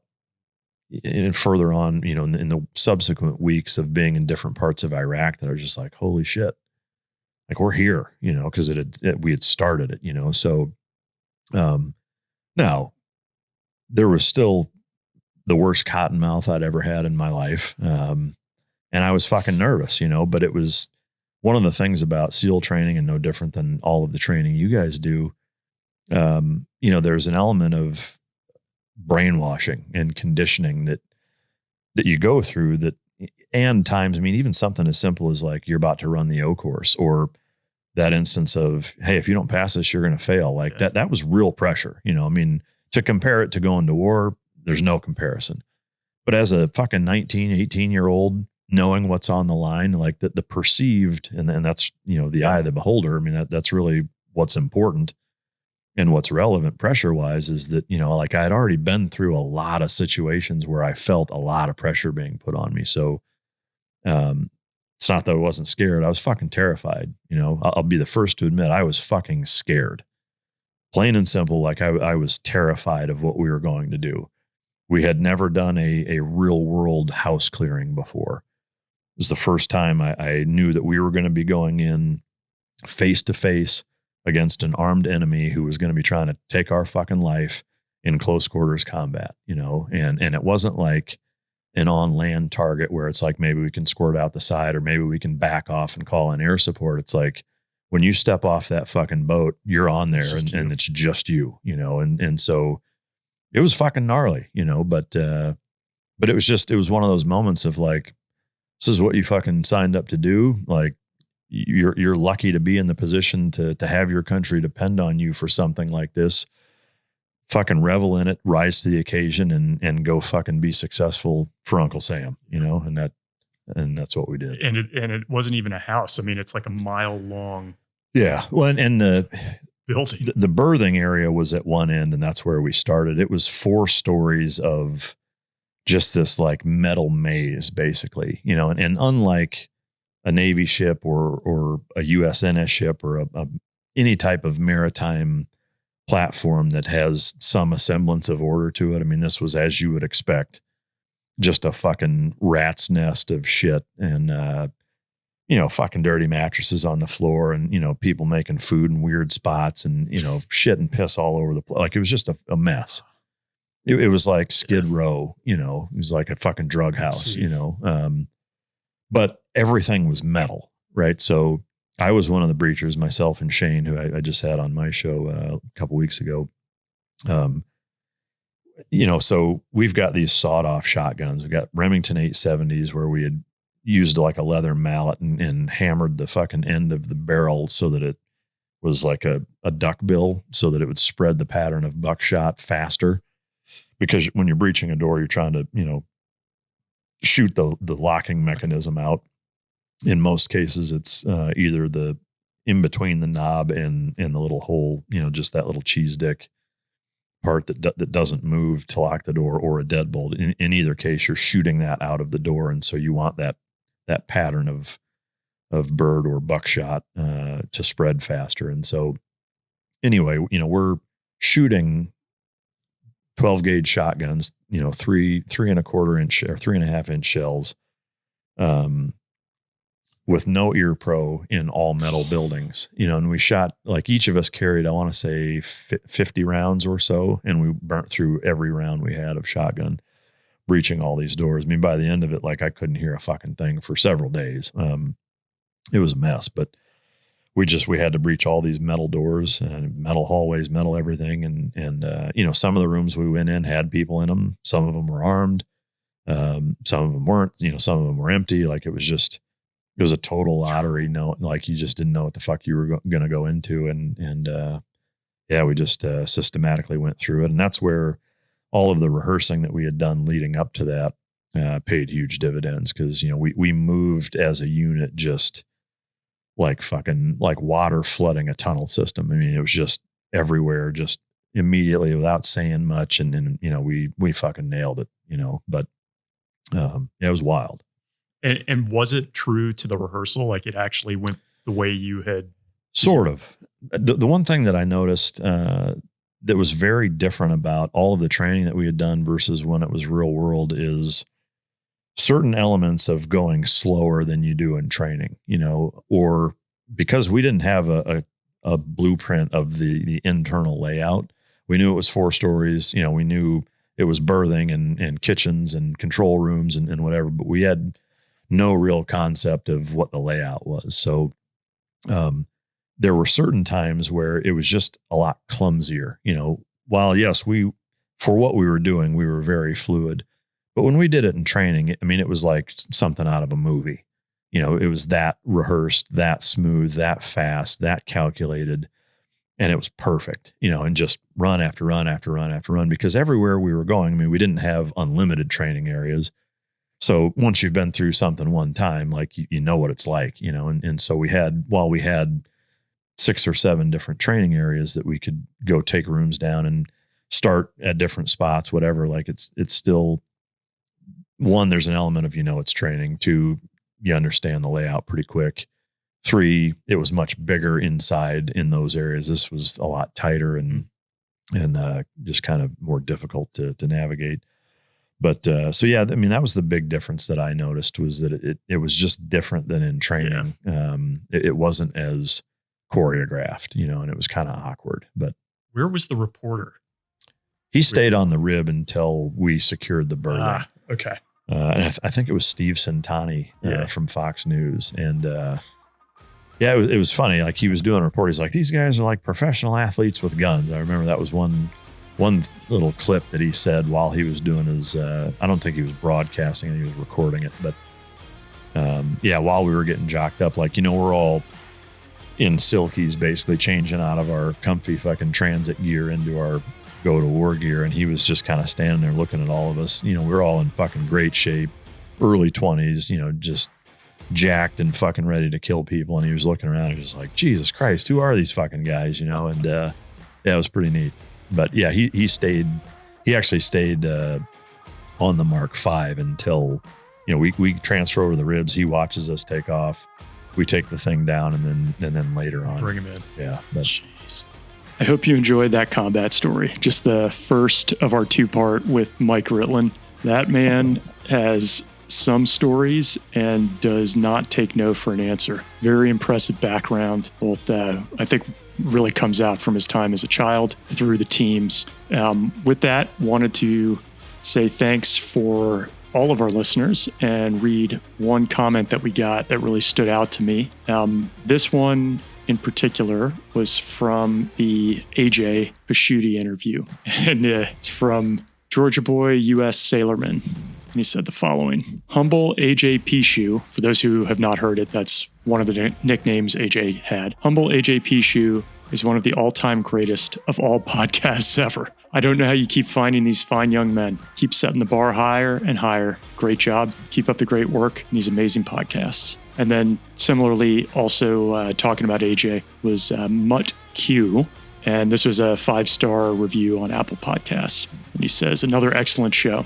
and further on, in the subsequent weeks of being in different parts of Iraq, that are just like, holy shit, like we're here, because we had started it, So, now there was still the worst cotton mouth I'd ever had in my life. And I was fucking nervous, but it was one of the things about SEAL training, and no different than all of the training you guys do. There's an element of brainwashing and conditioning that you go through and times, I mean, even something as simple as like, you're about to run the O course, or that instance of, hey, if you don't pass this, you're going to fail. Like that was real pressure. I mean, to compare it to going to war, there's no comparison. But as a fucking 19, 18-year-old, knowing what's on the line, like the perceived, and that's, the eye of the beholder. I mean, that's really what's important and what's relevant pressure wise, is that, like I had already been through a lot of situations where I felt a lot of pressure being put on me. So, it's not that I wasn't scared. I was fucking terrified. I'll be the first to admit I was fucking scared, plain and simple. Like I was terrified of what we were going to do. We had never done a real world house clearing before. It was the first time I knew that we were going to be going in face to face against an armed enemy who was going to be trying to take our fucking life in close quarters combat, and it wasn't like an on land target where it's like, maybe we can squirt out the side, or maybe we can back off and call in air support. It's like, when you step off that fucking boat, you're on there, and it's just you, and so it was fucking gnarly, but it was one of those moments of like, this is what you fucking signed up to do. Like you're lucky to be in the position to have your country depend on you for something like this. Fucking revel in it, rise to the occasion, and go fucking be successful for Uncle Sam, and that's what we did. And it wasn't even a house. I mean, it's like a mile long. Yeah. Well, and the building. The berthing area was at one end, and that's where we started. It was 4 stories of just this like metal maze, basically, and unlike a Navy ship or a USNS ship or any type of maritime platform that has some semblance of order to it. I mean, this was, as you would expect, just a fucking rat's nest of shit and, fucking dirty mattresses on the floor and, people making food in weird spots and, shit and piss all over the place. Like, it was just a mess. It was like Skid Row, it was like a fucking drug house, but everything was metal, right? So I was one of the breachers, myself and Shane, who I just had on my show a couple weeks ago. So we've got these sawed off shotguns. We've got Remington 870s where we had used like a leather mallet and hammered the fucking end of the barrel so that it was like a duck bill so that it would spread the pattern of buckshot faster. Because when you're breaching a door, you're trying to, shoot the locking mechanism out. In most cases, it's either the in between the knob and the little hole, just that little cheese dick part that doesn't move to lock the door, or a deadbolt. In either case, you're shooting that out of the door, and so you want that pattern of bird or buckshot to spread faster. And so, anyway, we're shooting 12 gauge shotguns, 3.25 inch or 3.5 inch shells, with no ear pro in all metal buildings, and we shot, like, each of us carried, I want to say 50 rounds or so. And we burnt through every round we had of shotgun breaching all these doors. I mean, by the end of it, like, I couldn't hear a fucking thing for several days. It was a mess, but we had to breach all these metal doors and metal hallways, metal everything. And some of the rooms we went in had people in them. Some of them were armed. Some of them weren't, some of them were empty. Like, it was a total lottery. No, like, you just didn't know what the fuck you were going to go into. We just systematically went through it. And that's where all of the rehearsing that we had done leading up to that paid huge dividends. Cause we moved as a unit, just like fucking like water flooding a tunnel system. I mean, it was just everywhere, just immediately without saying much. And we fucking nailed it, but it was wild. And was it true to the rehearsal? Like, it actually went the way you had? Sort of. The one thing that I noticed that was very different about all of the training that we had done versus when it was real world is certain elements of going slower than you do in training, or because we didn't have a blueprint of the internal layout. We knew it was 4 stories, we knew it was berthing and kitchens and control rooms and whatever, but we had no real concept of what the layout was. So, there were certain times where it was just a lot clumsier, while yes, for what we were doing, we were very fluid, but when we did it in training, it was like something out of a movie. It was that rehearsed, that smooth, that fast, that calculated, and it was perfect, and just run after run after run after run, because everywhere we were going, we didn't have unlimited training areas. So once you've been through something one time, like, you know what it's like, and so we had 6 or 7 different training areas that we could go take rooms down and start at different spots, whatever. Like, it's still, 1, there's an element of, it's training. 2, you understand the layout pretty quick. 3, it was much bigger inside in those areas. This was a lot tighter and just kind of more difficult to navigate. But, that was the big difference that I noticed, was that it was just different than in training. Yeah. It wasn't as choreographed, and it was kind of awkward. But where was the reporter? He stayed on the rib until we secured the berthing. Okay. And I think it was Steve Centani from Fox News. And it was funny. Like, he was doing a report. He's like, these guys are like professional athletes with guns. I remember that was one little clip that he said while he was doing his, I don't think he was broadcasting, he was recording it. But while we were getting jocked up, like, we're all in silkies, basically changing out of our comfy fucking transit gear into our go to war gear. And he was just kind of standing there looking at all of us. We're all in fucking great shape, early 20s, just jacked and fucking ready to kill people. And he was looking around and just like, Jesus Christ, who are these fucking guys? And yeah, it was pretty neat. But yeah, he actually stayed on the Mark V until, we transfer over the ribs. He watches us take off. We take the thing down and then later on bring him in. Yeah. Jeez. I hope you enjoyed that combat story. Just the first of our 2-part with Mike Ritland. That man has some stories and does not take no for an answer. Very impressive background. Both, I think, really comes out from his time as a child through the teams. With that, wanted to say thanks for all of our listeners and read one comment that we got that really stood out to me. This one in particular was from the AJ Pasciuti interview, and it's from Georgia Boy, U.S. Sailorman. And he said the following: Humble AJ Pishu, for those who have not heard it, that's one of the nicknames AJ had. Humble AJ Pishu is one of the all-time greatest of all podcasts ever. I don't know how you keep finding these fine young men. Keep setting the bar higher and higher. Great job. Keep up the great work in these amazing podcasts. And then similarly, also talking about AJ was Mutt Q. And this was a 5-star review on Apple Podcasts. And he says, another excellent show.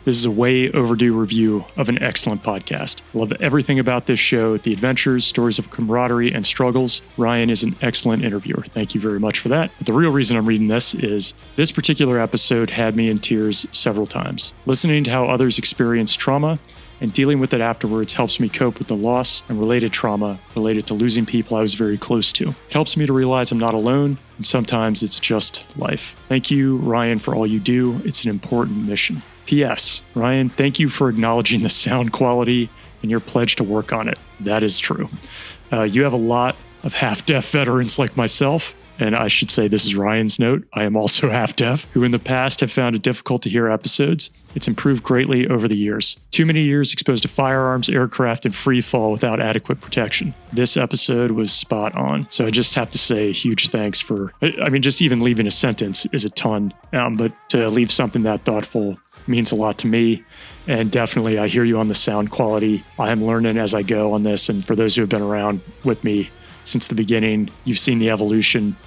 This is a way overdue review of an excellent podcast. I love everything about this show, the adventures, stories of camaraderie, and struggles. Ryan is an excellent interviewer. Thank you very much for that. But the real reason I'm reading this is this particular episode had me in tears several times. Listening to how others experience trauma and dealing with it afterwards helps me cope with the loss and related trauma related to losing people I was very close to. It helps me to realize I'm not alone, and sometimes it's just life. Thank you, Ryan, for all you do. It's an important mission. P.S. Ryan, thank you for acknowledging the sound quality and your pledge to work on it. That is true. You have a lot of half-deaf veterans like myself, and I should say this is Ryan's note. I am also half-deaf, who in the past have found it difficult to hear episodes. It's improved greatly over the years. Too many years exposed to firearms, aircraft, and free fall without adequate protection. This episode was spot on. So I just have to say huge thanks for, just even leaving a sentence is a ton, but to leave something that thoughtful means a lot to me. And definitely I hear you on the sound quality. I am learning as I go on this. And for those who have been around with me since the beginning, you've seen the evolution.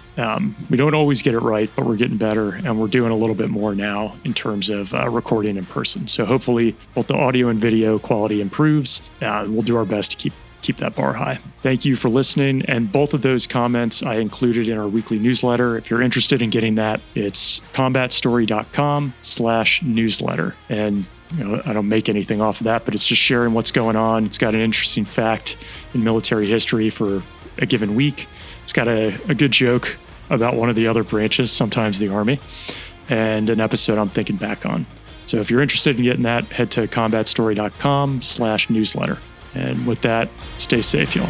We don't always get it right, but we're getting better, and we're doing a little bit more now in terms of recording in person. So hopefully both the audio and video quality improves. We'll do our best to keep that bar high. Thank you for listening. And both of those comments I included in our weekly newsletter. If you're interested in getting that, it's combatstory.com/newsletter. And I don't make anything off of that, but it's just sharing what's going on. It's got an interesting fact in military history for a given week. It's got a good joke about one of the other branches, sometimes the Army, and an episode I'm thinking back on. So if you're interested in getting that, head to combatstory.com/newsletter. And with that, stay safe, y'all.